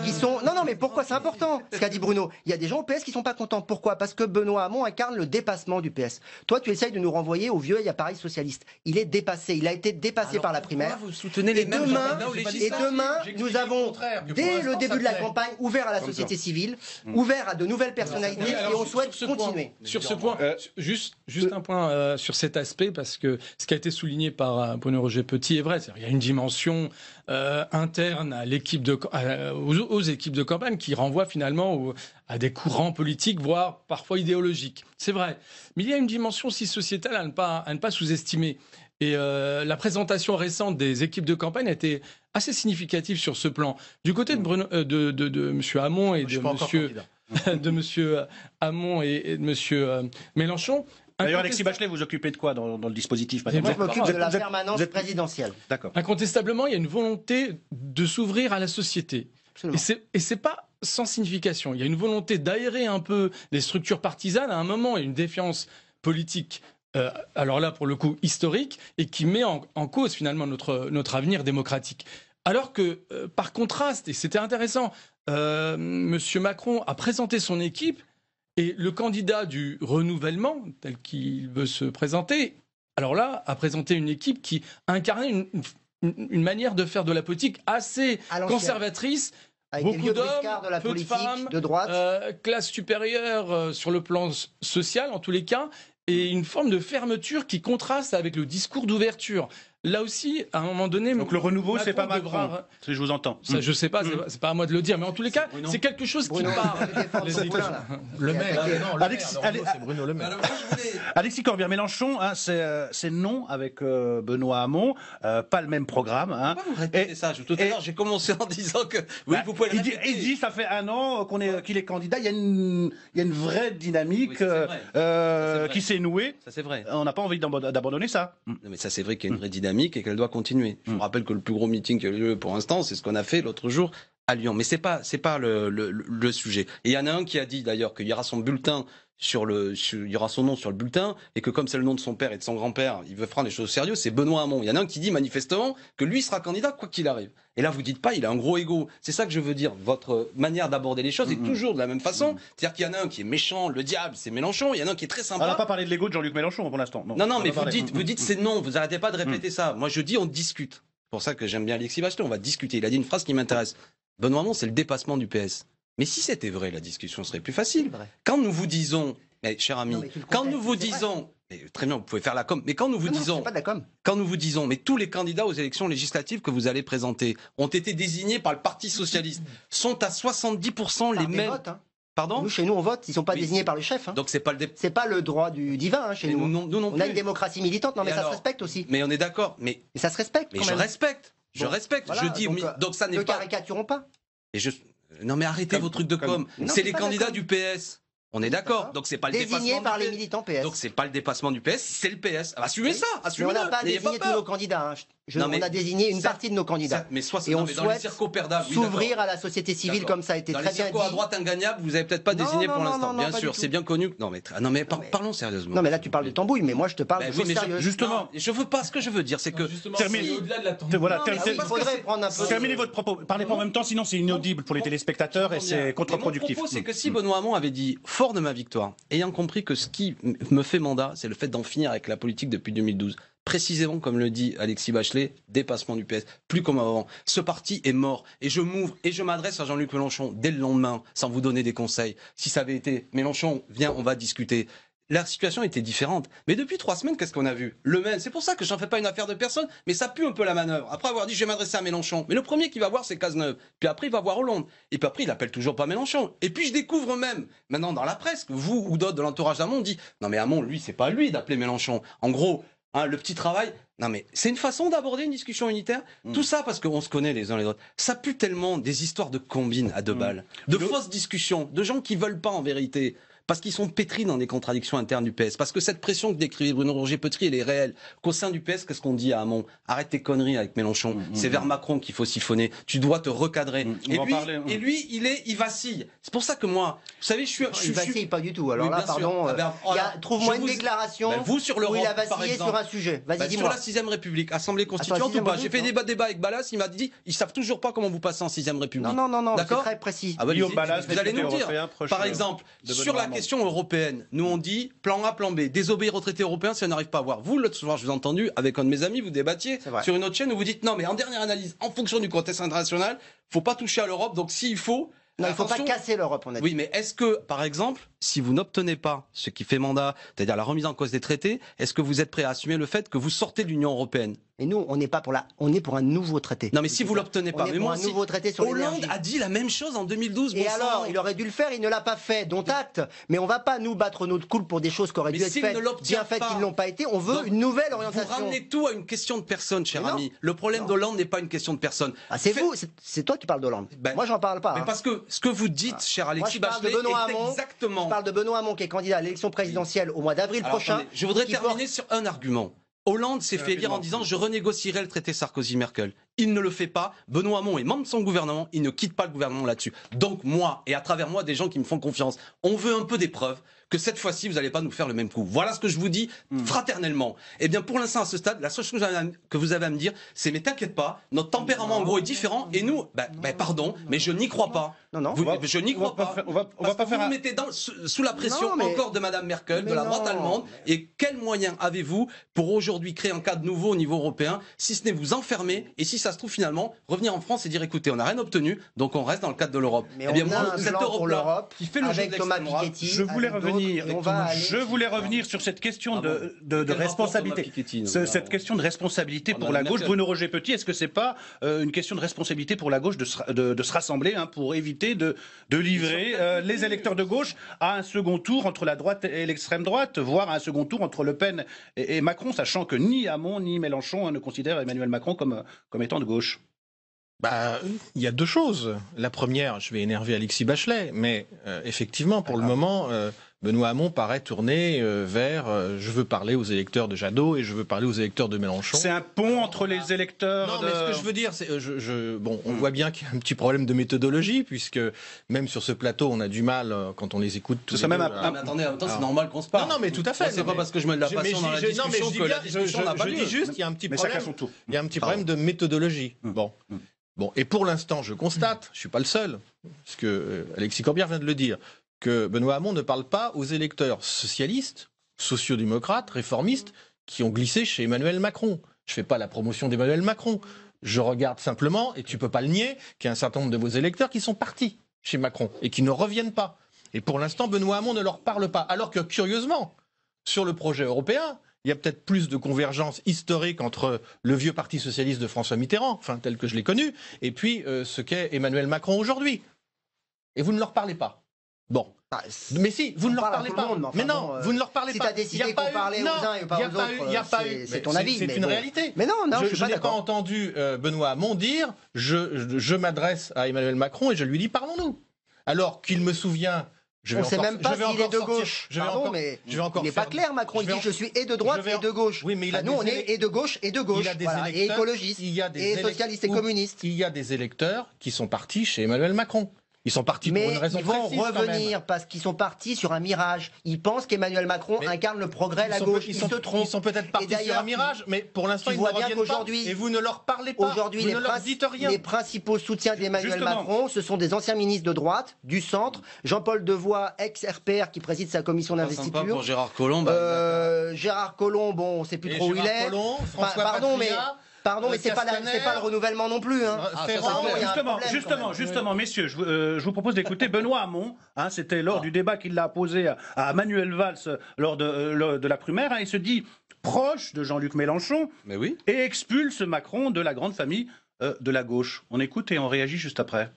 qui sont... Non, mais pourquoi c'est important ce qu'a dit Bruno. Il y a des gens au PS qui sont pas contents. Pourquoi? Parce que Benoît Hamon incarne le dépassement du PS. Toi, tu essayes de nous renvoyer au vieux appareil socialiste. Il est dépassé. Il a été dépassé par la primaire. Vous soutenez les mêmes et demain, nous avons, dès le début de la campagne, ouvert à la société civile, ouvert à de nouvelles personnalités, et on souhaite continuer. Sur ce point, juste un point sur cet aspect, parce que ce qui a été souligné par Bruno Roger Petit est vrai. Il y a une dimension interne à l'équipe aux équipes de campagne qui renvoie finalement à des courants politiques, voire parfois idéologiques. C'est vrai. Mais il y a une dimension aussi sociétale à ne pas sous-estimer. Et la présentation récente des équipes de campagne a été assez significative sur ce plan. Du côté de M. Hamon et de M. Hamon et de M. Mélenchon. D'ailleurs, Alexis Bachelet, vous occupez de quoi dans le dispositif? Moi, je m'occupe de la permanence présidentielle. D'accord. Incontestablement, il y a une volonté de s'ouvrir à la société. Et c'est pas sans signification. Il y a une volonté d'aérer un peu les structures partisanes à un moment et une défiance politique. Alors là, pour le coup, historique, et qui met en cause finalement notre avenir démocratique. Alors que, par contraste, et c'était intéressant, M. Macron a présenté son équipe, et le candidat du renouvellement, tel qu'il veut se présenter, alors là, a présenté une équipe qui incarnait une manière de faire de la politique assez conservatrice. Avec beaucoup d'hommes, de peu de femmes, de droite. Classe supérieure sur le plan social, en tous les cas, et une forme de fermeture qui contraste avec le discours d'ouverture. Là aussi, à un moment donné... Donc le renouveau, c'est pas Macron, si je vous entends. Ça, je sais pas, c'est pas à moi de le dire, mais en tous les cas, c'est quelque chose qui parle. Le maire, c'est Bruno Le Maire. Alexis Corbière, Mélenchon, c'est non avec Benoît Hamon, pas le même programme. Pourquoi vous répétez ça? Tout à l'heure, j'ai commencé en disant que... Oui, vous pouvez le répéter. Il dit, ça fait un an qu'il est candidat, il y a une vraie dynamique qui s'est nouée. Ça, c'est vrai. On n'a pas envie d'abandonner ça. Non, mais ça, c'est vrai qu'il y a une vraie dynamique et qu'elle doit continuer. Je vous rappelle que le plus gros meeting qui a eu lieu pour l'instant, c'est ce qu'on a fait l'autre jour à Lyon. Mais c'est pas le sujet. Et il y en a un qui a dit d'ailleurs qu'il y aura son bulletin il y aura son nom sur le bulletin et que comme c'est le nom de son père et de son grand-père, il veut prendre les choses au sérieux, c'est Benoît Hamon. Il y en a un qui dit manifestement que lui sera candidat quoi qu'il arrive. Et là, vous dites pas, il a un gros ego. C'est ça que je veux dire. Votre manière d'aborder les choses est toujours de la même façon. C'est-à-dire qu'il y en a un qui est méchant, le diable, c'est Mélenchon. Il y en a un qui est très sympa. On n'a pas parlé de l'ego de Jean-Luc Mélenchon pour l'instant. Non, mais vous dites c'est non. Vous arrêtez pas de répéter ça. Moi, je dis on discute. C'est pour ça que j'aime bien Alexis Bachelet. On va discuter. Il a dit une phrase qui m'intéresse. Benoît Hamon, c'est le dépassement du PS. Mais si c'était vrai, la discussion serait plus facile. Quand nous vous disons, cher ami, quand nous vous disons, très bien, vous pouvez faire la com, mais quand nous vous disons, mais tous les candidats aux élections législatives que vous allez présenter ont été désignés par le Parti socialiste, sont à 70% les mêmes. Pardon ? Chez nous, on vote. Ils ne sont pas désignés par le chef. Donc c'est pas le droit du divin chez nous. Nous non plus. On a une démocratie militante. Non, mais ça se respecte aussi. Mais on est d'accord. Mais ça se respecte. Mais je respecte. Je respecte. Voilà, je dis donc ça n'est pas. Ne caricaturons pas. Non mais arrêtez vos trucs de com. C'est les candidats du PS. On est d'accord. Donc c'est pas le dépassement. Désigné par les militants PS. Donc c'est pas le dépassement du PS, c'est le PS. Assumez ça. Assumez-le. On n'a pas désigné tous nos candidats. On a désigné une partie de nos candidats. Et on souhaite s'ouvrir à la société civile comme ça a été très bien dit. Dans les à droite ingagnables, vous avez peut-être pas désigné pour l'instant. Bien sûr, c'est bien connu. Non mais parlons sérieusement. Non mais là tu parles de tambouille, mais moi je te parle de choses sérieuses. Justement, je veux pas. Ce que je veux dire, c'est que terminez votre propos. Parlez pas en même temps, sinon c'est inaudible pour les téléspectateurs et c'est contre-productif. Mon propos, c'est que si Benoît Hamon avait dit fort de ma victoire, ayant compris que ce qui me fait mandat, c'est le fait d'en finir avec la politique depuis 2012. Précisément, comme le dit Alexis Bachelet, dépassement du PS, plus comme avant. Ce parti est mort. Et je m'ouvre et je m'adresse à Jean-Luc Mélenchon dès le lendemain, sans vous donner des conseils. Si ça avait été Mélenchon, viens, on va discuter. La situation était différente. Mais depuis 3 semaines, qu'est-ce qu'on a vu? Le même. C'est pour ça que j'en fais pas une affaire de personne, mais ça pue un peu la manœuvre. Après avoir dit je vais m'adresser à Mélenchon. Mais le premier qui va voir, c'est Cazeneuve. Puis après, il va voir Hollande. Et puis après, il appelle toujours pas Mélenchon. Et puis je découvre même, maintenant dans la presse, que vous ou d'autres de l'entourage d'Hamon dit non mais Hamon, lui, c'est pas lui d'appeler Mélenchon. En gros, le petit travail. Non mais c'est une façon d'aborder une discussion unitaire. Tout ça parce qu'on se connaît les uns les autres. Ça pue tellement des histoires de combines à 2 balles, de fausses discussions, de gens qui veulent pas en vérité. parce qu'ils sont pétris dans des contradictions internes du PS. Parce que cette pression que décrivait Bruno Roger-Petrie, elle est réelle. Qu'au sein du PS, qu'est-ce qu'on dit à Hamon? Arrête tes conneries avec Mélenchon. C'est vers Macron qu'il faut siffonnner. Tu dois te recadrer. Et lui, il vacille. C'est pour ça que moi, vous savez, il vacille pas du tout. Alors là, pardon, trouve-moi une déclaration vous sur l'Europe, où il a vacillé sur un sujet. Vas-y, dis-moi. Sur la 6ème République, Assemblée constituante ou pas? J'ai fait débat avec Ballas, il m'a dit, ils savent toujours pas comment vous passez en 6ème République. Non, c'est très précis. Vous allez nous dire. Par exemple, sur la question européenne, nous on dit plan A, plan B, désobéir aux traités européens si on n'arrive pas à voir. Vous, l'autre soir, je vous ai entendu, avec un de mes amis, vous débattiez sur une autre chaîne où vous dites non, mais en dernière analyse, en fonction du contexte international, faut pas toucher à l'Europe, donc s'il faut. Non, il ne faut pas casser l'Europe, on a dit. Oui, mais est-ce que, par exemple, si vous n'obtenez pas ce qui fait mandat, c'est-à-dire la remise en cause des traités, est-ce que vous êtes prêt à assumer le fait que vous sortez de l'Union européenne? Et nous, on n'est pas pour on est pour un nouveau traité. Non, mais si vous l'obtenez pas, mais moi, un nouveau traité sur Hollande a dit la même chose en 2012. Et alors, il aurait dû le faire, il ne l'a pas fait. Dont acte. Mais on va pas nous battre notre coule pour des choses qui auraient dû être faites, bien faites, qui ne l'ont pas été. On veut une nouvelle orientation. Vous ramenez tout à une question de personne, cher ami. Le problème d'Hollande n'est pas une question de personne. Ah, c'est vous, c'est toi qui parles d'Hollande. Moi, j'en parle pas. Mais parce que ce que vous dites, cher Alexis Bachelet, est exactement. Je parle de Benoît Hamon, qui est candidat à l'élection présidentielle au mois d'avril prochain. Attendez, je voudrais terminer sur un argument. Hollande s'est fait élire en disant je renégocierai le traité Sarkozy-Merkel. Il ne le fait pas. Benoît Hamon est membre de son gouvernement. Il ne quitte pas le gouvernement là-dessus. Donc moi, et à travers moi, des gens qui me font confiance, on veut un peu des preuves que cette fois-ci, vous n'allez pas nous faire le même coup. Voilà ce que je vous dis fraternellement. Eh bien, pour l'instant, à ce stade, la seule chose que vous avez à me dire, c'est mais t'inquiète pas, notre tempérament en gros est différent et nous, pardon, mais je n'y crois pas. Non. Je n'y crois pas. On va pas faire. Vous nous mettez sous la pression encore de Madame Merkel, de la droite allemande. Et quels moyens avez-vous pour aujourd'hui créer un cadre nouveau au niveau européen, si ce n'est vous enfermer et si ça se trouve finalement revenir en France et dire écoutez, on n'a rien obtenu, donc on reste dans le cadre de l'Europe. Eh bien, moi, cette Europe qui fait le jeu de l'extrême droite. Je voulais revenir sur cette question de responsabilité. Cette question de responsabilité pour la gauche. Bruno Roger-Petit, est-ce que c'est pas une question de responsabilité pour la gauche de se rassembler pour éviter de livrer les électeurs de gauche à un second tour entre la droite et l'extrême droite, voire à un second tour entre Le Pen et Macron, sachant que ni Hamon ni Mélenchon ne considèrent Emmanuel Macron comme étant de gauche? Il y a deux choses. La première, je vais énerver Alexis Bachelet, mais effectivement, pour le moment, Benoît Hamon paraît tourner vers je veux parler aux électeurs de Jadot et je veux parler aux électeurs de Mélenchon. C'est un pont entre les électeurs. Non, mais ce que je veux dire, c'est on voit bien qu'il y a un petit problème de méthodologie, puisque même sur ce plateau, on a du mal quand on les écoute. Mais attendez, en même temps, c'est normal qu'on se parle. Non, mais tout à fait. C'est pas parce que je mets de la passion dans la discussion que la discussion n'a pas lieu. Je dis juste, il y a un petit problème. Il y a un petit problème de méthodologie. Bon, et pour l'instant, je constate, je suis pas le seul, parce que Alexis Corbière vient de le dire, que Benoît Hamon ne parle pas aux électeurs socialistes, sociodémocrates, réformistes, qui ont glissé chez Emmanuel Macron. Je fais pas la promotion d'Emmanuel Macron. Je regarde simplement, et tu peux pas le nier, qu'il y a un certain nombre de vos électeurs qui sont partis chez Macron et qui ne reviennent pas. Et pour l'instant, Benoît Hamon ne leur parle pas. Alors que, curieusement, sur le projet européen, il y a peut-être plus de convergence historique entre le vieux Parti socialiste de François Mitterrand, enfin tel que je l'ai connu, et puis ce qu'est Emmanuel Macron aujourd'hui. Et vous ne leur parlez pas. Bon. Mais si, vous ne leur parlez pas. Mais non, vous ne leur parlez pas. Si tu as décidé qu'on parlait aux uns et pas aux autres, c'est ton avis. C'est une réalité. Mais non, je n'ai pas entendu Benoît Hamon dire je m'adresse à Emmanuel Macron et je lui dis parlons-nous. Alors qu'il me souvient... On ne sait même pas s'il est de gauche. Pardon, mais il n'est pas clair, Macron. Il dit je suis et de droite et de gauche. Oui, mais nous, on est et de gauche et de gauche. Et écologistes, et socialistes et communistes. Il y a des électeurs qui sont partis chez Emmanuel Macron. Ils sont partis pour une raison précise. Mais ils vont revenir parce qu'ils sont partis sur un mirage. Ils pensent qu'Emmanuel Macron incarne le progrès, la gauche. Ils se trompent. Ils sont peut-être partis sur un mirage, mais pour l'instant, ils ne reviennent pas. Et vous ne leur parlez pas. Aujourd'hui, vous ne leur dites rien. Les principaux soutiens d'Emmanuel Macron, ce sont des anciens ministres de droite, du centre. Jean-Paul Devoy, ex-RPR, qui préside sa commission d'investiture. Pour Gérard Collomb. Gérard Collomb, bon, on ne sait plus trop où il est. Pardon, mais c'est pas le renouvellement non plus. Hein. Justement, messieurs, je vous propose d'écouter Benoît Hamon. C'était lors du débat qu'il a posé à Manuel Valls lors de la primaire. Il se dit proche de Jean-Luc Mélenchon et expulse Macron de la grande famille de la gauche. On écoute et on réagit juste après.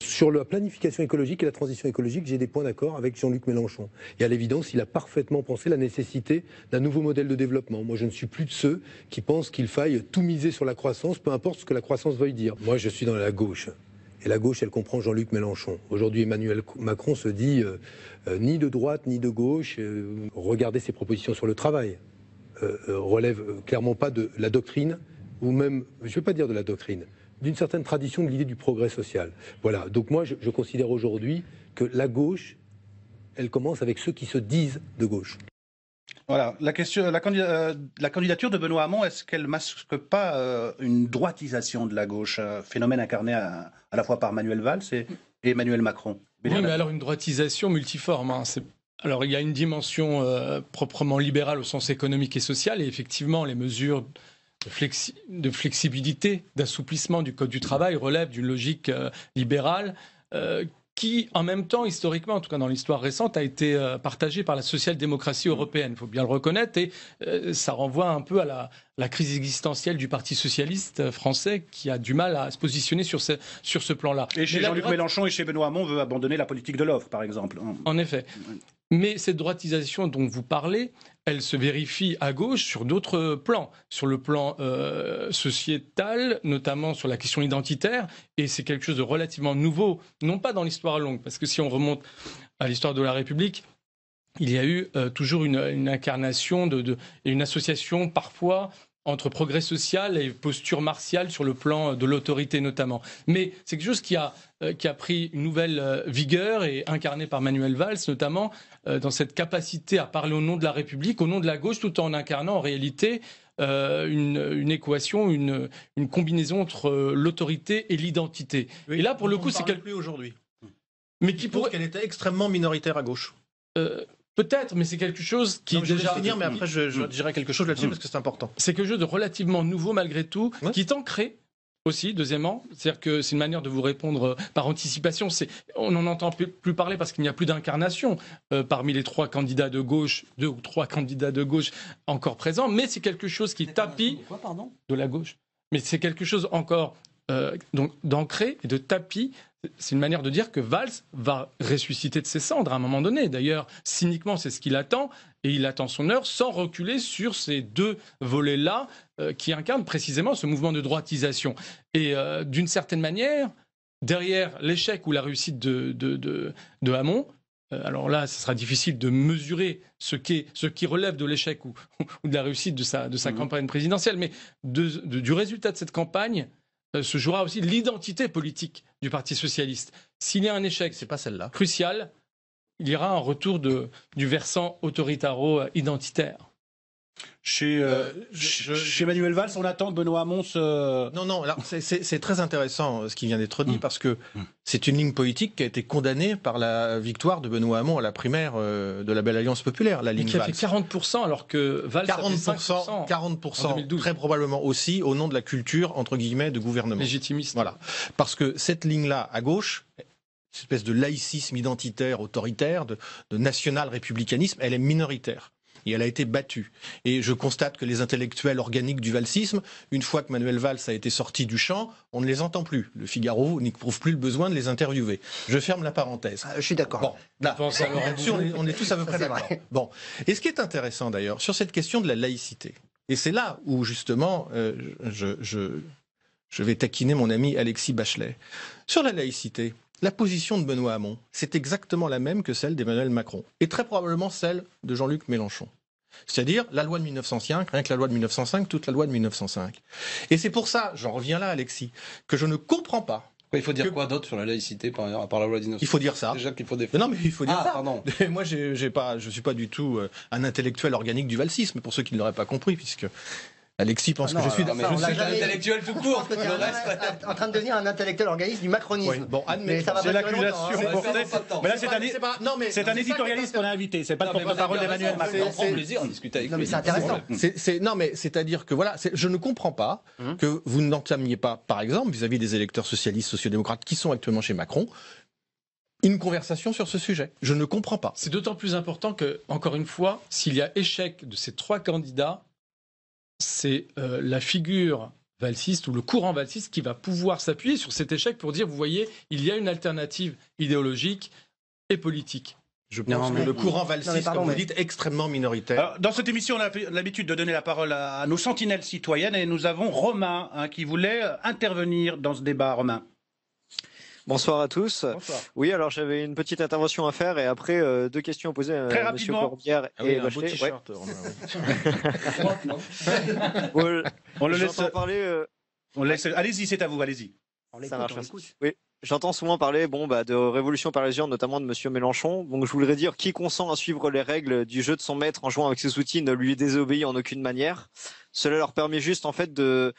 Sur la planification écologique et la transition écologique, j'ai des points d'accord avec Jean-Luc Mélenchon. Et à l'évidence, il a parfaitement pensé la nécessité d'un nouveau modèle de développement. Moi, je ne suis plus de ceux qui pensent qu'il faille tout miser sur la croissance, peu importe ce que la croissance veuille dire. Moi, je suis dans la gauche. Et la gauche, elle comprend Jean-Luc Mélenchon. Aujourd'hui, Emmanuel Macron se dit ni de droite ni de gauche. Regardez ses propositions sur le travail. Relève clairement pas de la doctrine, ou même, je ne veux pas dire de la doctrine, d'une certaine tradition de l'idée du progrès social. Voilà. Donc moi, je considère aujourd'hui que la gauche, elle commence avec ceux qui se disent de gauche. Voilà, la candidature de Benoît Hamon, est-ce qu'elle masque pas une droitisation de la gauche, phénomène incarné à la fois par Manuel Valls et Emmanuel Macron? Oui, mais alors une droitisation multiforme. Hein. Alors il y a une dimension proprement libérale au sens économique et social, et effectivement les mesures de flexibilité, d'assouplissement du Code du travail relèvent d'une logique libérale qui, en même temps, historiquement, en tout cas dans l'histoire récente, a été partagée par la social-démocratie européenne. Il faut bien le reconnaître. Et ça renvoie un peu à la crise existentielle du Parti socialiste français qui a du mal à se positionner sur ce plan-là. Et chez Jean-Luc Mélenchon et chez Benoît Hamon, veut abandonner la politique de l'offre, par exemple. En effet. Mais cette droitisation dont vous parlez, elle se vérifie à gauche sur d'autres plans. Sur le plan sociétal, notamment sur la question identitaire. Et c'est quelque chose de relativement nouveau, non pas dans l'histoire longue, parce que si on remonte à l'histoire de la République, il y a eu toujours une incarnation et une association parfois entre progrès social et posture martiale sur le plan de l'autorité notamment. Mais c'est quelque chose qui a pris une nouvelle vigueur et incarné par Manuel Valls notamment dans cette capacité à parler au nom de la République, au nom de la gauche, tout en incarnant en réalité une équation, une combinaison entre l'autorité et l'identité. Oui, et là, pour le coup, c'est plus aujourd'hui. Mais qui pourrait qu'elle était extrêmement minoritaire à gauche. Peut-être, mais c'est quelque chose qui je vais finir, mais après je dirai quelque chose là-dessus parce que c'est important. C'est quelque chose de relativement nouveau malgré tout, qui est ancré aussi, deuxièmement. C'est-à-dire que c'est une manière de vous répondre par anticipation. On n'en entend plus parler parce qu'il n'y a plus d'incarnation parmi les 2 ou 3 candidats de gauche encore présents, mais c'est quelque chose qui tapis de la gauche. Mais c'est quelque chose encore donc d'ancré et de tapis. C'est une manière de dire que Valls va ressusciter de ses cendres à un moment donné. D'ailleurs, cyniquement, c'est ce qu'il attend. Et il attend son heure sans reculer sur ces 2 volets-là qui incarnent précisément ce mouvement de droitisation. Et d'une certaine manière, derrière l'échec ou la réussite de Hamon, alors là, ce sera difficile de mesurer ce qui relève de l'échec ou de la réussite de sa campagne présidentielle. Mais du résultat de cette campagne, se jouera aussi l'identité politique du Parti socialiste. S'il y a un échec, c'est pas celle-là, crucial, il y aura un retour du versant autoritaro-identitaire. Chez Manuel Valls, on attend que Benoît Hamon se... Non, alors c'est très intéressant ce qui vient d'être dit, parce que c'est une ligne politique qui a été condamnée par la victoire de Benoît Hamon à la primaire de la Belle Alliance Populaire, la ligne qui a Valls. fait 40%, alors que Valls 40%, très probablement aussi au nom de la culture, entre guillemets, de gouvernement. Légitimiste. Voilà. Parce que cette ligne-là, à gauche, cette espèce de laïcisme identitaire, autoritaire, de national-républicanisme, elle est minoritaire. Et elle a été battue. Et je constate que les intellectuels organiques du valsisme, une fois que Manuel Valls a été sorti du champ, on ne les entend plus. Le Figaro n'éprouve plus le besoin de les interviewer. Je ferme la parenthèse. Je suis d'accord. Bon, là, on est tous à peu près d'accord. Bon. Et ce qui est intéressant d'ailleurs, sur cette question de la laïcité, et c'est là où justement je vais taquiner mon ami Alexis Bachelet. Sur la laïcité, la position de Benoît Hamon, c'est exactement la même que celle d'Emmanuel Macron, et très probablement celle de Jean-Luc Mélenchon. C'est-à-dire la loi de 1905, rien que la loi de 1905, toute la loi de 1905. Et c'est pour ça, j'en reviens là Alexis, que je ne comprends pas. Il faut dire quoi d'autre sur la laïcité par la loi de 1905 ? Il faut dire ça. Déjà qu'il faut défendre. Mais non, mais il faut dire ça. Pardon. Moi, je suis pas du tout un intellectuel organique du valsisme, pour ceux qui ne l'auraient pas compris, puisque Alexis pense que je suis intellectuel tout court. Je pense que tu es en train de devenir un intellectuel organiste du macronisme. Oui, bon, mais ça va c'est pas durer l'accusation longtemps, portée. Mais là, c'est un éditorialiste qu'on a invité. C'est pas le porte-parole d'Emmanuel Macron. On prend plaisir à discuter avec lui. Non, mais c'est intéressant. Non, mais c'est-à-dire que voilà, je ne comprends pas que vous n'entamiez pas, par exemple, vis-à-vis des électeurs socialistes, sociodémocrates qui sont actuellement chez Macron, une conversation sur ce sujet. Je ne comprends pas. C'est d'autant plus important que, encore une fois, s'il y a échec de ces 3 candidats, c'est la figure valsiste ou le courant valsiste qui va pouvoir s'appuyer sur cet échec pour dire, vous voyez, il y a une alternative idéologique et politique. Je pense que le courant valsiste, comme vous dites, est extrêmement minoritaire. Alors, dans cette émission, on a l'habitude de donner la parole à nos sentinelles citoyennes et nous avons Romain qui voulait intervenir dans ce débat. Romain. Bonsoir à tous. Bonsoir. Oui, alors j'avais une petite intervention à faire et après 2 questions à poser à Très M. rapidement. Corbière Ah oui, et un beau Bachelet. t-shirt. On le laisse. J'entends parler. On laisse. Allez-y, c'est à vous. Allez-y. Ça marche. Oui, j'entends souvent parler de révolution par les urnes, notamment de M. Mélenchon. Donc je voudrais dire, qui consent à suivre les règles du jeu de son maître en jouant avec ses outils ne lui désobéit en aucune manière. Cela leur permet juste en fait de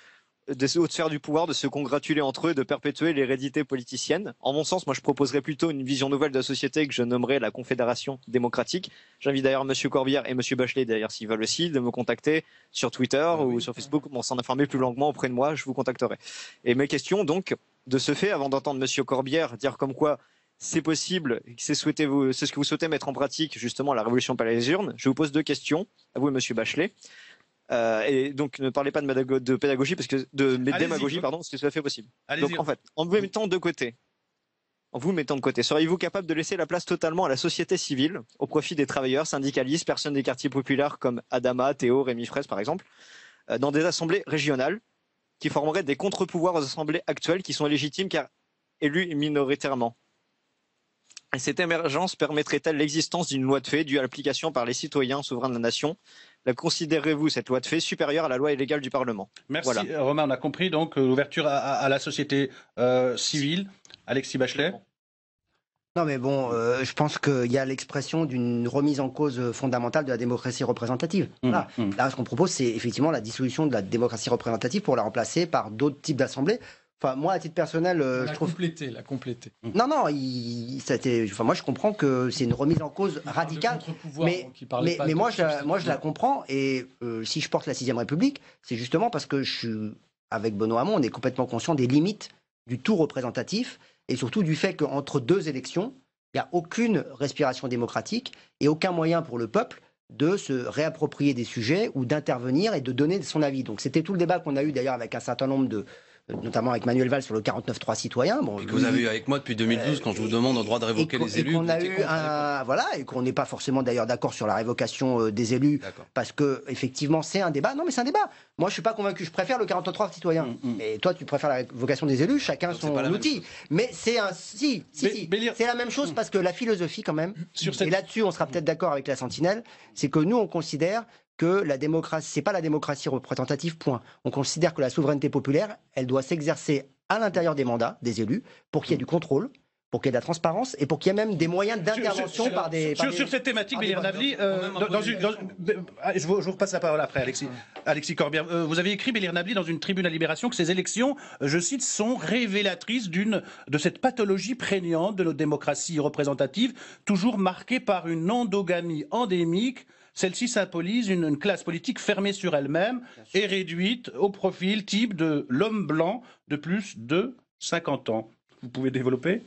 hautes sphères du pouvoir de se congratuler entre eux et de perpétuer l'hérédité politicienne. En mon sens, moi je proposerais plutôt une vision nouvelle de la société que je nommerais la Confédération démocratique. J'invite d'ailleurs M. Corbière et M. Bachelet, d'ailleurs s'ils veulent aussi, de me contacter sur Twitter ou sur Facebook pour s'en informer plus longuement auprès de moi, je vous contacterai. Et mes questions donc, de ce fait, avant d'entendre M. Corbière dire comme quoi c'est possible, c'est ce que vous souhaitez mettre en pratique, justement la révolution par les urnes, je vous pose 2 questions, à vous et M. Bachelet. Et donc ne parlez pas de pédagogie parce que de démagogie pardon, parce que c'est tout à fait possible. Donc en fait, en vous mettant de côté, seriez-vous capable de laisser la place totalement à la société civile au profit des travailleurs, syndicalistes, personnes des quartiers populaires comme Adama, Théo, Rémi Fraisse par exemple, dans des assemblées régionales qui formeraient des contre-pouvoirs aux assemblées actuelles qui sont légitimes car élues minoritairement? Et cette émergence permettrait-elle l'existence d'une loi de fait due à l'application par les citoyens souverains de la nation? La considérez-vous, cette loi de fait, supérieure à la loi illégale du Parlement? Merci Romain, on a compris donc l'ouverture à la société civile. Alexis Bachelet. Non mais bon, je pense qu'il y a l'expression d'une remise en cause fondamentale de la démocratie représentative. Voilà. Là, ce qu'on propose, c'est effectivement la dissolution de la démocratie représentative pour la remplacer par d'autres types d'assemblées. Enfin, moi, à titre personnel, je trouve... La compléter. Non, moi, je comprends que c'est une remise en cause radicale. Mais moi, je la comprends. Et si je porte la 6ème République, c'est justement parce que je suis, avec Benoît Hamon, on est complètement conscient des limites du tout représentatif et surtout du fait qu'entre 2 élections, il n'y a aucune respiration démocratique et aucun moyen pour le peuple de se réapproprier des sujets ou d'intervenir et de donner son avis. Donc, c'était tout le débat qu'on a eu d'ailleurs avec un certain nombre notamment avec Manuel Valls sur le 49.3 citoyen. Bon, et que vous avez eu avec moi depuis 2012 quand je vous demande le droit de révoquer les élus. Et qu'on a eu et qu'on n'est pas forcément d'ailleurs d'accord sur la révocation des élus parce que effectivement c'est un débat. Non mais c'est un débat. Moi je suis pas convaincu. Je préfère le 49.3 citoyen. Et toi tu préfères la révocation des élus. Chacun son outil. Mais c'est c'est la même chose parce que la philosophie quand même. Et là-dessus on sera peut-être d'accord avec la Sentinelle. C'est que nous on considère que la démocratie, c'est pas la démocratie représentative, point. On considère que la souveraineté populaire, elle doit s'exercer à l'intérieur des mandats des élus pour qu'il y ait du contrôle, pour qu'il y ait de la transparence et pour qu'il y ait même des moyens d'intervention par des... Sur cette thématique, Bélir Navli, je vous repasse la parole après, Alexis Corbière. Vous avez écrit, Bélir Navli, dans une tribune à Libération, que ces élections, je cite, sont révélatrices de cette pathologie prégnante de notre démocratie représentative, toujours marquée par une endogamie endémique. Celle-ci symbolise une classe politique fermée sur elle-même et réduite au profil type de l'homme blanc de plus de 50 ans. Vous pouvez développer ?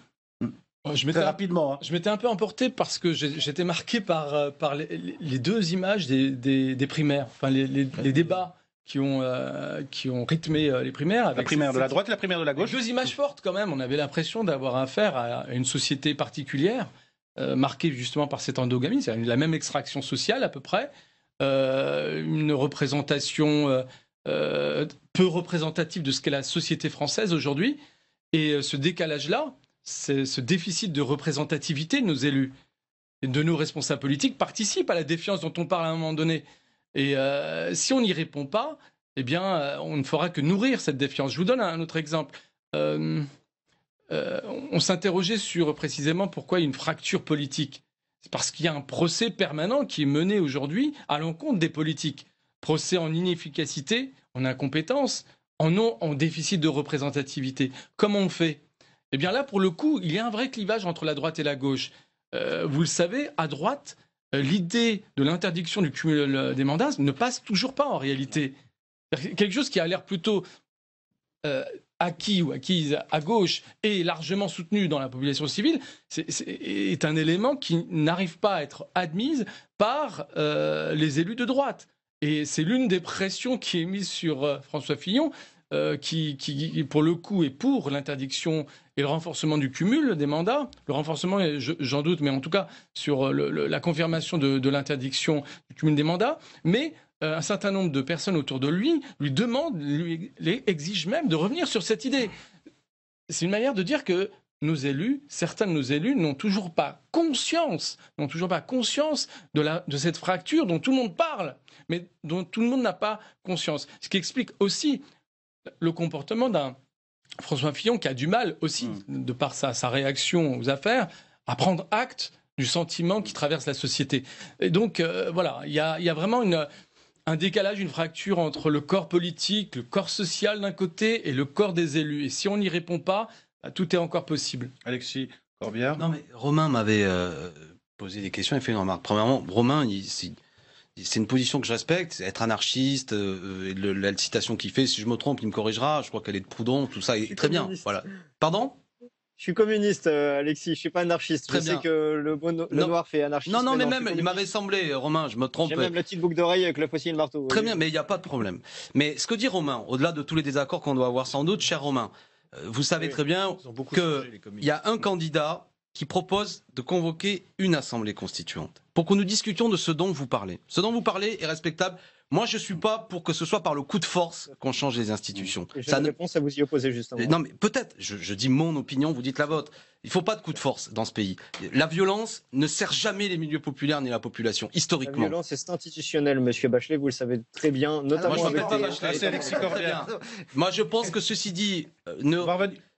Très rapidement. Je m'étais un peu emporté parce que j'étais marqué par les 2 images des primaires, enfin les débats qui ont rythmé les primaires. La primaire de la droite et la primaire de la gauche. 2 images fortes quand même. On avait l'impression d'avoir affaire à une société particulière. Marquée justement par cette endogamie, c'est la même extraction sociale à peu près, une représentation peu représentative de ce qu'est la société française aujourd'hui, et ce décalage-là, ce déficit de représentativité de nos élus et de nos responsables politiques participe à la défiance dont on parle à un moment donné. Et si on n'y répond pas, eh bien, on ne fera que nourrir cette défiance. Je vous donne un autre exemple. On s'interrogeait sur précisément pourquoi il y a une fracture politique. C'est parce qu'il y a un procès permanent qui est mené aujourd'hui à l'encontre des politiques. Procès en inefficacité, en incompétence, en déficit de représentativité. Comment on fait ? Eh bien là, pour le coup, il y a un vrai clivage entre la droite et la gauche. Vous le savez, à droite, l'idée de l'interdiction du cumul des mandats ne passe toujours pas en réalité. Quelque chose qui a l'air plutôt... acquis ou acquise à gauche et largement soutenu dans la population civile, est un élément qui n'arrive pas à être admise par les élus de droite. Et c'est l'une des pressions qui est mise sur François Fillon, qui, pour le coup, est pour l'interdiction et le renforcement du cumul des mandats. Le renforcement, j'en doute, mais en tout cas, sur la confirmation de l'interdiction du cumul des mandats. Mais un certain nombre de personnes autour de lui demandent, lui exigent même de revenir sur cette idée. C'est une manière de dire que certains de nos élus n'ont toujours pas conscience de cette fracture dont tout le monde parle, mais dont tout le monde n'a pas conscience. Ce qui explique aussi le comportement d'un François Fillon qui a du mal aussi, de par sa réaction aux affaires, à prendre acte du sentiment qui traverse la société. Et donc, voilà, il y a vraiment un décalage, une fracture entre le corps politique, le corps social d'un côté et le corps des élus. Et si on n'y répond pas, tout est encore possible. Alexis Corbière. Non, mais Romain m'avait posé des questions et fait une remarque. Premièrement, Romain, c'est une position que je respecte, c'est être anarchiste, la citation qu'il fait, si je me trompe, il me corrigera, je crois qu'elle est de Proudhon, tout ça est très bien. Voilà. Pardon ? Je suis communiste, Alexis, je suis pas anarchiste. Je sais que le noir fait anarchiste. Non, mais même, il m'avait semblé, Romain, je me trompe. J'ai même la petite boucle d'oreille avec le fossile et le marteau. Très bien, mais il n'y a pas de problème. Mais ce que dit Romain, au-delà de tous les désaccords qu'on doit avoir sans doute, cher Romain, vous savez très bien qu'il y a un candidat qui propose de convoquer une assemblée constituante pour que nous discutions de ce dont vous parlez. Ce dont vous parlez est respectable. Moi, je ne suis pas pour que ce soit par le coup de force qu'on change les institutions. Et j'ai une réponse à vous y opposer, justement. Non, mais peut-être, je dis mon opinion, vous dites la vôtre. Il ne faut pas de coup de force dans ce pays. La violence ne sert jamais les milieux populaires ni la population, historiquement. La violence est institutionnelle, monsieur Bachelet, vous le savez très bien, notamment moi, je avec pas Bachelet, c'est Alexis Corbière. Moi, je pense que ceci dit,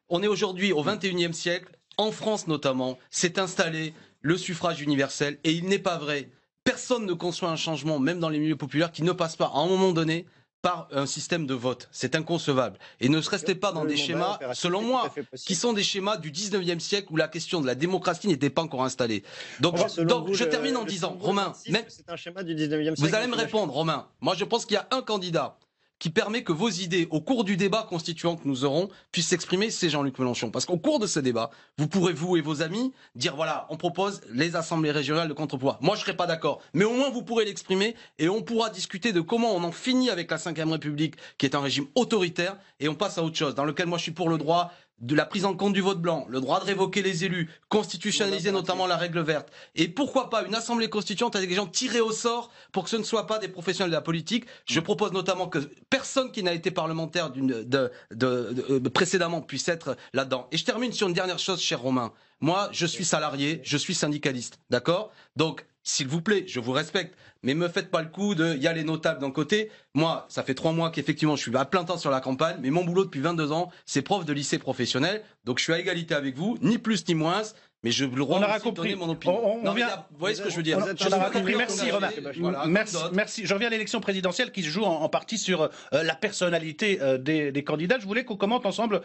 on est aujourd'hui au XXIe siècle, en France notamment, s'est installé le suffrage universel, et il n'est pas vrai. Personne ne conçoit un changement, même dans les milieux populaires, qui ne passe pas, à un moment donné, par un système de vote. C'est inconcevable. Et ne restez pas dans des schémas, selon moi, qui sont des schémas du 19e siècle où la question de la démocratie n'était pas encore installée. Donc, je termine en disant, Romain, c'est un schéma du 19e siècle. Vous allez me répondre, Romain. Moi, je pense qu'il y a un candidat qui permet que vos idées, au cours du débat constituant que nous aurons, puissent s'exprimer, c'est Jean-Luc Mélenchon. Parce qu'au cours de ce débat, vous pourrez, vous et vos amis, dire voilà, on propose les assemblées régionales de contre-pouvoir. Moi, je ne serai pas d'accord. Mais au moins, vous pourrez l'exprimer et on pourra discuter de comment on en finit avec la Ve République, qui est un régime autoritaire, et on passe à autre chose, dans lequel moi, je suis pour le droit de la prise en compte du vote blanc, le droit de révoquer les élus, constitutionnaliser notamment la règle verte. Et pourquoi pas une assemblée constituante avec des gens tirés au sort pour que ce ne soit pas des professionnels de la politique. Je propose notamment que personne qui n'a été parlementaire précédemment puisse être là-dedans. Et je termine sur une dernière chose, cher Romain. Moi, je suis salarié, je suis syndicaliste, d'accord ? Donc, s'il vous plaît, je vous respecte, mais me faites pas le coup de « il y a les notables d'un côté ». Moi, ça fait 3 mois qu'effectivement, je suis à plein temps sur la campagne, mais mon boulot depuis 22 ans, c'est prof de lycée professionnel. Donc, je suis à égalité avec vous, ni plus ni moins, mais je le rends aussi donner mon opinion. Vous voyez ce que je veux dire ? On aura compris. Merci, Romain. Voilà, merci. Je reviens à l'élection présidentielle qui se joue en partie sur la personnalité des candidats. Je voulais qu'on commente ensemble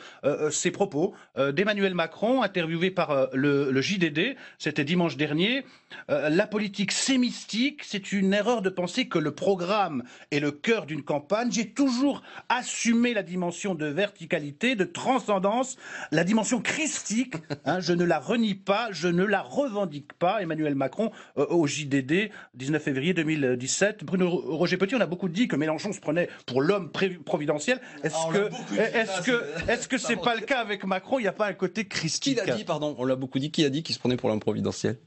ces propos d'Emmanuel Macron, interviewé par le JDD. C'était dimanche dernier. La politique, c'est mystique. C'est une erreur de penser que le programme est le cœur d'une campagne. J'ai toujours assumé la dimension de verticalité, de transcendance, la dimension christique. Je ne la renie pas. Je ne la revendique pas. Emmanuel Macron au JDD, 19 février 2017. Bruno Roger Petit, on a beaucoup dit que Mélenchon se prenait pour l'homme providentiel. Est-ce que c'est pas le cas avec Macron ? Il n'y a pas un côté christique ? Qui l'a dit, pardon ? On l'a beaucoup dit. Qui a dit qu'il se prenait pour l'homme providentiel ?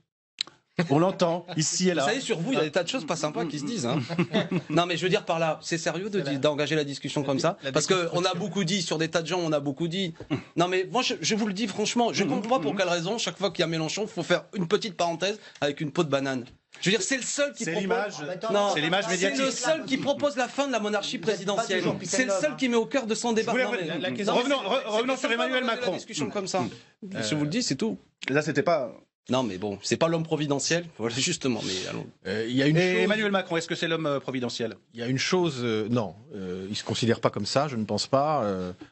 On l'entend, ici et là. Vous savez, sur vous, il y a des tas de choses pas sympas qui se disent. Non, mais je veux dire par là, c'est sérieux d'engager la discussion comme ça ? Parce qu'on a beaucoup dit, sur des tas de gens, on a beaucoup dit. Non, mais moi, je vous le dis franchement, je ne comprends pas pour quelle raison, chaque fois qu'il y a Mélenchon, il faut faire une petite parenthèse avec une peau de banane. Je veux dire, c'est le seul qui propose. C'est l'image médiatique. C'est le seul qui propose la fin de la monarchie présidentielle. C'est le seul qui met au cœur de son débat. Revenons sur Emmanuel Macron. Une discussion comme ça. Je vous le dis, c'est tout. Là, c'était pas. Non, mais bon, c'est pas l'homme providentiel, voilà, justement. Mais allons. Il y a une chose... Emmanuel Macron, est-ce que c'est l'homme providentiel ? Il y a une chose, non, il se considère pas comme ça, je ne pense pas.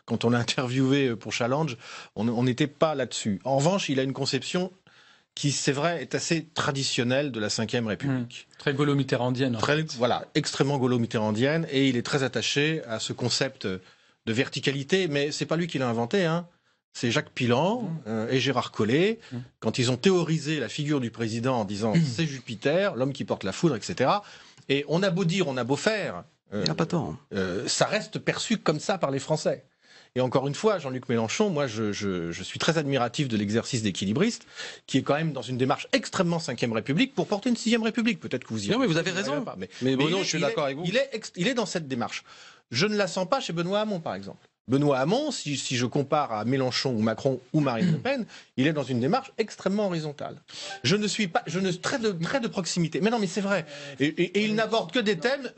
Quand on l'a interviewé pour Challenge, on n'était pas là-dessus. En revanche, il a une conception qui, c'est vrai, est assez traditionnelle de la Ve République. Très gaulo-mitterrandienne. Voilà, extrêmement gaulo-mitterrandienne, et il est très attaché à ce concept de verticalité, mais c'est pas lui qui l'a inventé, hein. C'est Jacques Pilan et Gérard Collé, quand ils ont théorisé la figure du président en disant c'est Jupiter, l'homme qui porte la foudre, etc. Et on a beau dire, on a beau faire, il n'a pas tort. Ça reste perçu comme ça par les Français. Et encore une fois, Jean-Luc Mélenchon, moi je suis très admiratif de l'exercice d'équilibriste, qui est quand même dans une démarche extrêmement Ve République pour porter une Sixième République. Peut-être que vous y Non, mais vous avez raison. Mais Bruno, je suis d'accord avec vous. Il est dans cette démarche. Je ne la sens pas chez Benoît Hamon, par exemple. Benoît Hamon, si je compare à Mélenchon ou Macron ou Marine Le Pen, il est dans une démarche extrêmement horizontale. Très de proximité. Mais non, mais c'est vrai. Et il n'aborde que des thèmes,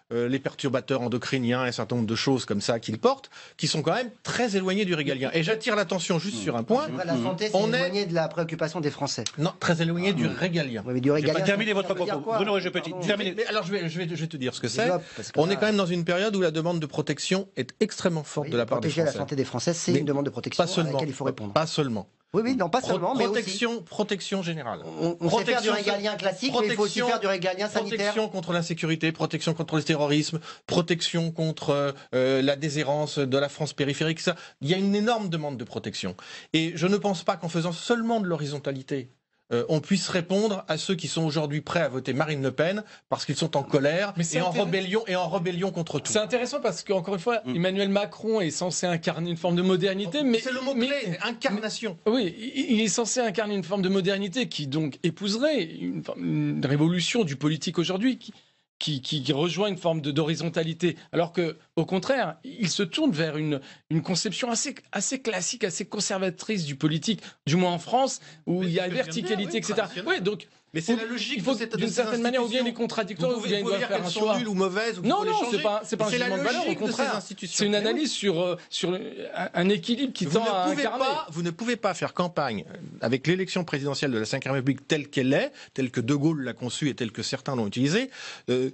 les perturbateurs endocriniens, un certain nombre de choses comme ça qu'il porte, qui sont quand même très éloignés du régalien. Et j'attire l'attention juste sur un point. La santé, c'est éloigné de la préoccupation des Français. Non, très éloigné du régalien. Oui, mais du régalien. Terminez votre propos. Bruno Roger Petit. Mais alors je vais te dire ce que c'est. On est quand même dans une période où la demande de protection est extrêmement forte de la part des Français. Protéger la santé des Français, c'est une demande de protection à laquelle il faut répondre. Pas seulement. Oui, non, pas seulement, mais aussi... Protection générale. On sait faire du régalien classique, mais il faut aussi faire du régalien sanitaire. Protection contre l'insécurité, protection contre le terrorisme, protection contre la déshérence de la France périphérique. Ça, il y a une énorme demande de protection. Et je ne pense pas qu'en faisant seulement de l'horizontalité, on puisse répondre à ceux qui sont aujourd'hui prêts à voter Marine Le Pen parce qu'ils sont en colère et en rébellion contre tout. C'est intéressant parce qu'encore une fois, Emmanuel Macron est censé incarner une forme de modernité, mais c'est le mot-clé, incarnation. Oui, il est censé incarner une forme de modernité qui donc épouserait une révolution du politique aujourd'hui qui rejoint une forme d'horizontalité, alors que, au contraire, il se tourne vers une conception assez classique, assez conservatrice du politique, du moins en France, où il y a verticalité, etc. Ouais, donc. Mais c'est la logique. Il faut d'une certaine manière, ou bien il est contradictoire, ou bien il doit faire un choix. Nulles ou mauvaises, ou non, c'est pas un jugement de valeur, au contraire. C'est une analyse sur un équilibre qui tend à incarner. Vous ne pouvez pas faire campagne avec l'élection présidentielle de la Ve République telle qu'elle est, telle que De Gaulle l'a conçue et telle que certains l'ont utilisée,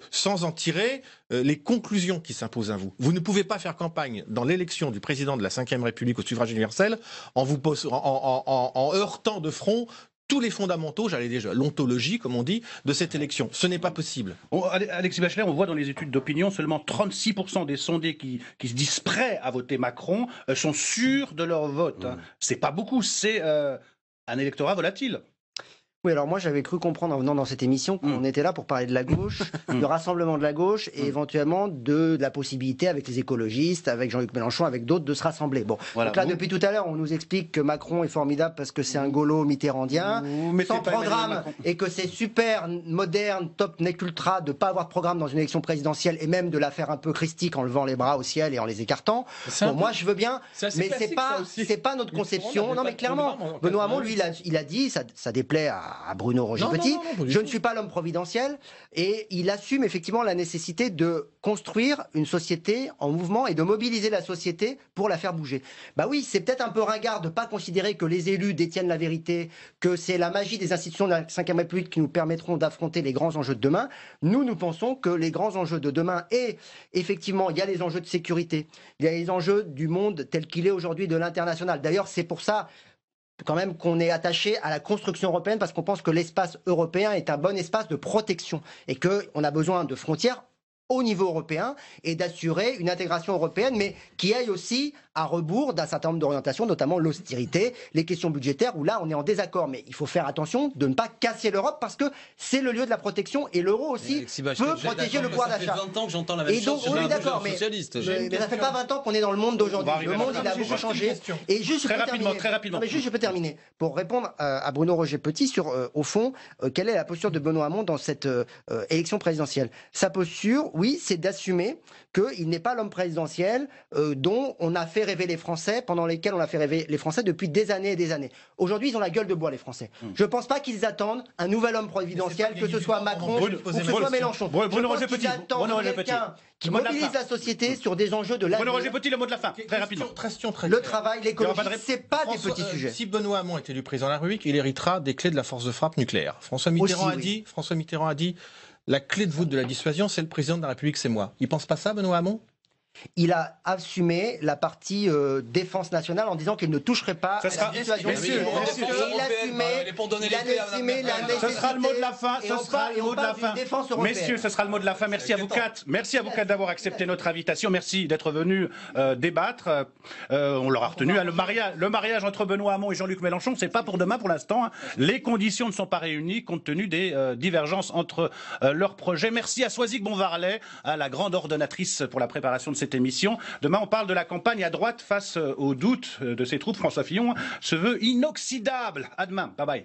sans en tirer les conclusions qui s'imposent à vous. Vous ne pouvez pas faire campagne dans l'élection du président de la Ve République au suffrage universel en heurtant de front tous les fondamentaux, j'allais dire l'ontologie, comme on dit, de cette élection. Ce n'est pas possible. Alexis Bachelay, on voit dans les études d'opinion, seulement 36% des sondés qui se disent prêts à voter Macron sont sûrs de leur vote. C'est pas beaucoup, c'est un électorat volatile. Oui, alors moi j'avais cru comprendre en venant dans cette émission qu'on était là pour parler de la gauche, du rassemblement de la gauche et éventuellement de la possibilité avec les écologistes, avec Jean-Luc Mélenchon, avec d'autres de se rassembler. Bon, voilà. Donc là depuis tout à l'heure on nous explique que Macron est formidable parce que c'est un gaulo mitterrandien, sans programme et que c'est super moderne, top nec ultra de pas avoir de programme dans une élection présidentielle et même de la faire un peu christique en levant les bras au ciel et en les écartant. Bon, moi je veux bien, mais c'est pas notre conception. Non mais clairement, Benoît Hamon lui il a dit, ça déplaît à Bruno Roger Petit, je ne suis pas l'homme providentiel, et il assume effectivement la nécessité de construire une société en mouvement et de mobiliser la société pour la faire bouger. Bah oui, c'est peut-être un peu ringard de ne pas considérer que les élus détiennent la vérité, que c'est la magie des institutions de la Ve République qui nous permettront d'affronter les grands enjeux de demain. Nous pensons que les grands enjeux de demain, et effectivement, il y a les enjeux de sécurité, il y a les enjeux du monde tel qu'il est aujourd'hui, de l'international. D'ailleurs, c'est pour ça quand même qu'on est attaché à la construction européenne parce qu'on pense que l'espace européen est un bon espace de protection et qu'on a besoin de frontières au niveau européen et d'assurer une intégration européenne, mais qui aille aussi à rebours d'un certain nombre d'orientations, notamment l'austérité, les questions budgétaires, où là on est en désaccord. Mais il faut faire attention de ne pas casser l'Europe parce que c'est le lieu de la protection et l'euro aussi peut protéger le pouvoir d'achat. Ça fait 20 ans que j'entends la même chose sur les socialistes. Mais ça fait pas 20 ans qu'on est dans le monde d'aujourd'hui. Le monde il a beaucoup changé. Et juste très rapidement. Mais juste je peux terminer pour répondre à Bruno Roger Petit sur au fond quelle est la posture de Benoît Hamon dans cette élection présidentielle. Sa posture, oui, c'est d'assumer qu'il n'est pas l'homme présidentiel dont on a fait rêver les Français, pendant lesquels on a fait rêver les Français depuis des années et des années. Aujourd'hui, ils ont la gueule de bois, les Français. Je ne pense pas qu'ils attendent un nouvel homme présidentiel, que ce soit Macron ou que ce soit Mélenchon. Je pense qu'ils attendent quelqu'un qui mobilise la société sur des enjeux de l'avenir. Bruno Roger Petit, le mot de la fin, très rapidement. Le travail, l'écologie, c'est pas des petits sujets. Si Benoît Hamon est élu président de la République, il héritera des clés de la force de frappe nucléaire. François Mitterrand a dit la clé de voûte de la dissuasion, c'est le président de la République, c'est moi. Il pense pas ça, Benoît Hamon ? Il a assumé la partie défense nationale en disant qu'il ne toucherait pas à la dissuasion. Ce sera le mot de la fin. Ce sera le mot de la fin. Messieurs, ce sera le mot de la fin. Merci à vous quatre. Merci à vous quatre d'avoir accepté notre invitation. Merci d'être venus débattre. On l'aura retenu. Le mariage entre Benoît Hamon et Jean-Luc Mélenchon, c'est pas pour demain pour l'instant. Les conditions ne sont pas réunies compte tenu des divergences entre leurs projets. Merci à Soisic Bonvarlet, à la grande ordonnatrice pour la préparation de cette émission. Demain, on parle de la campagne à droite face aux doutes de ses troupes. François Fillon se veut inoxydable. À demain. Bye bye.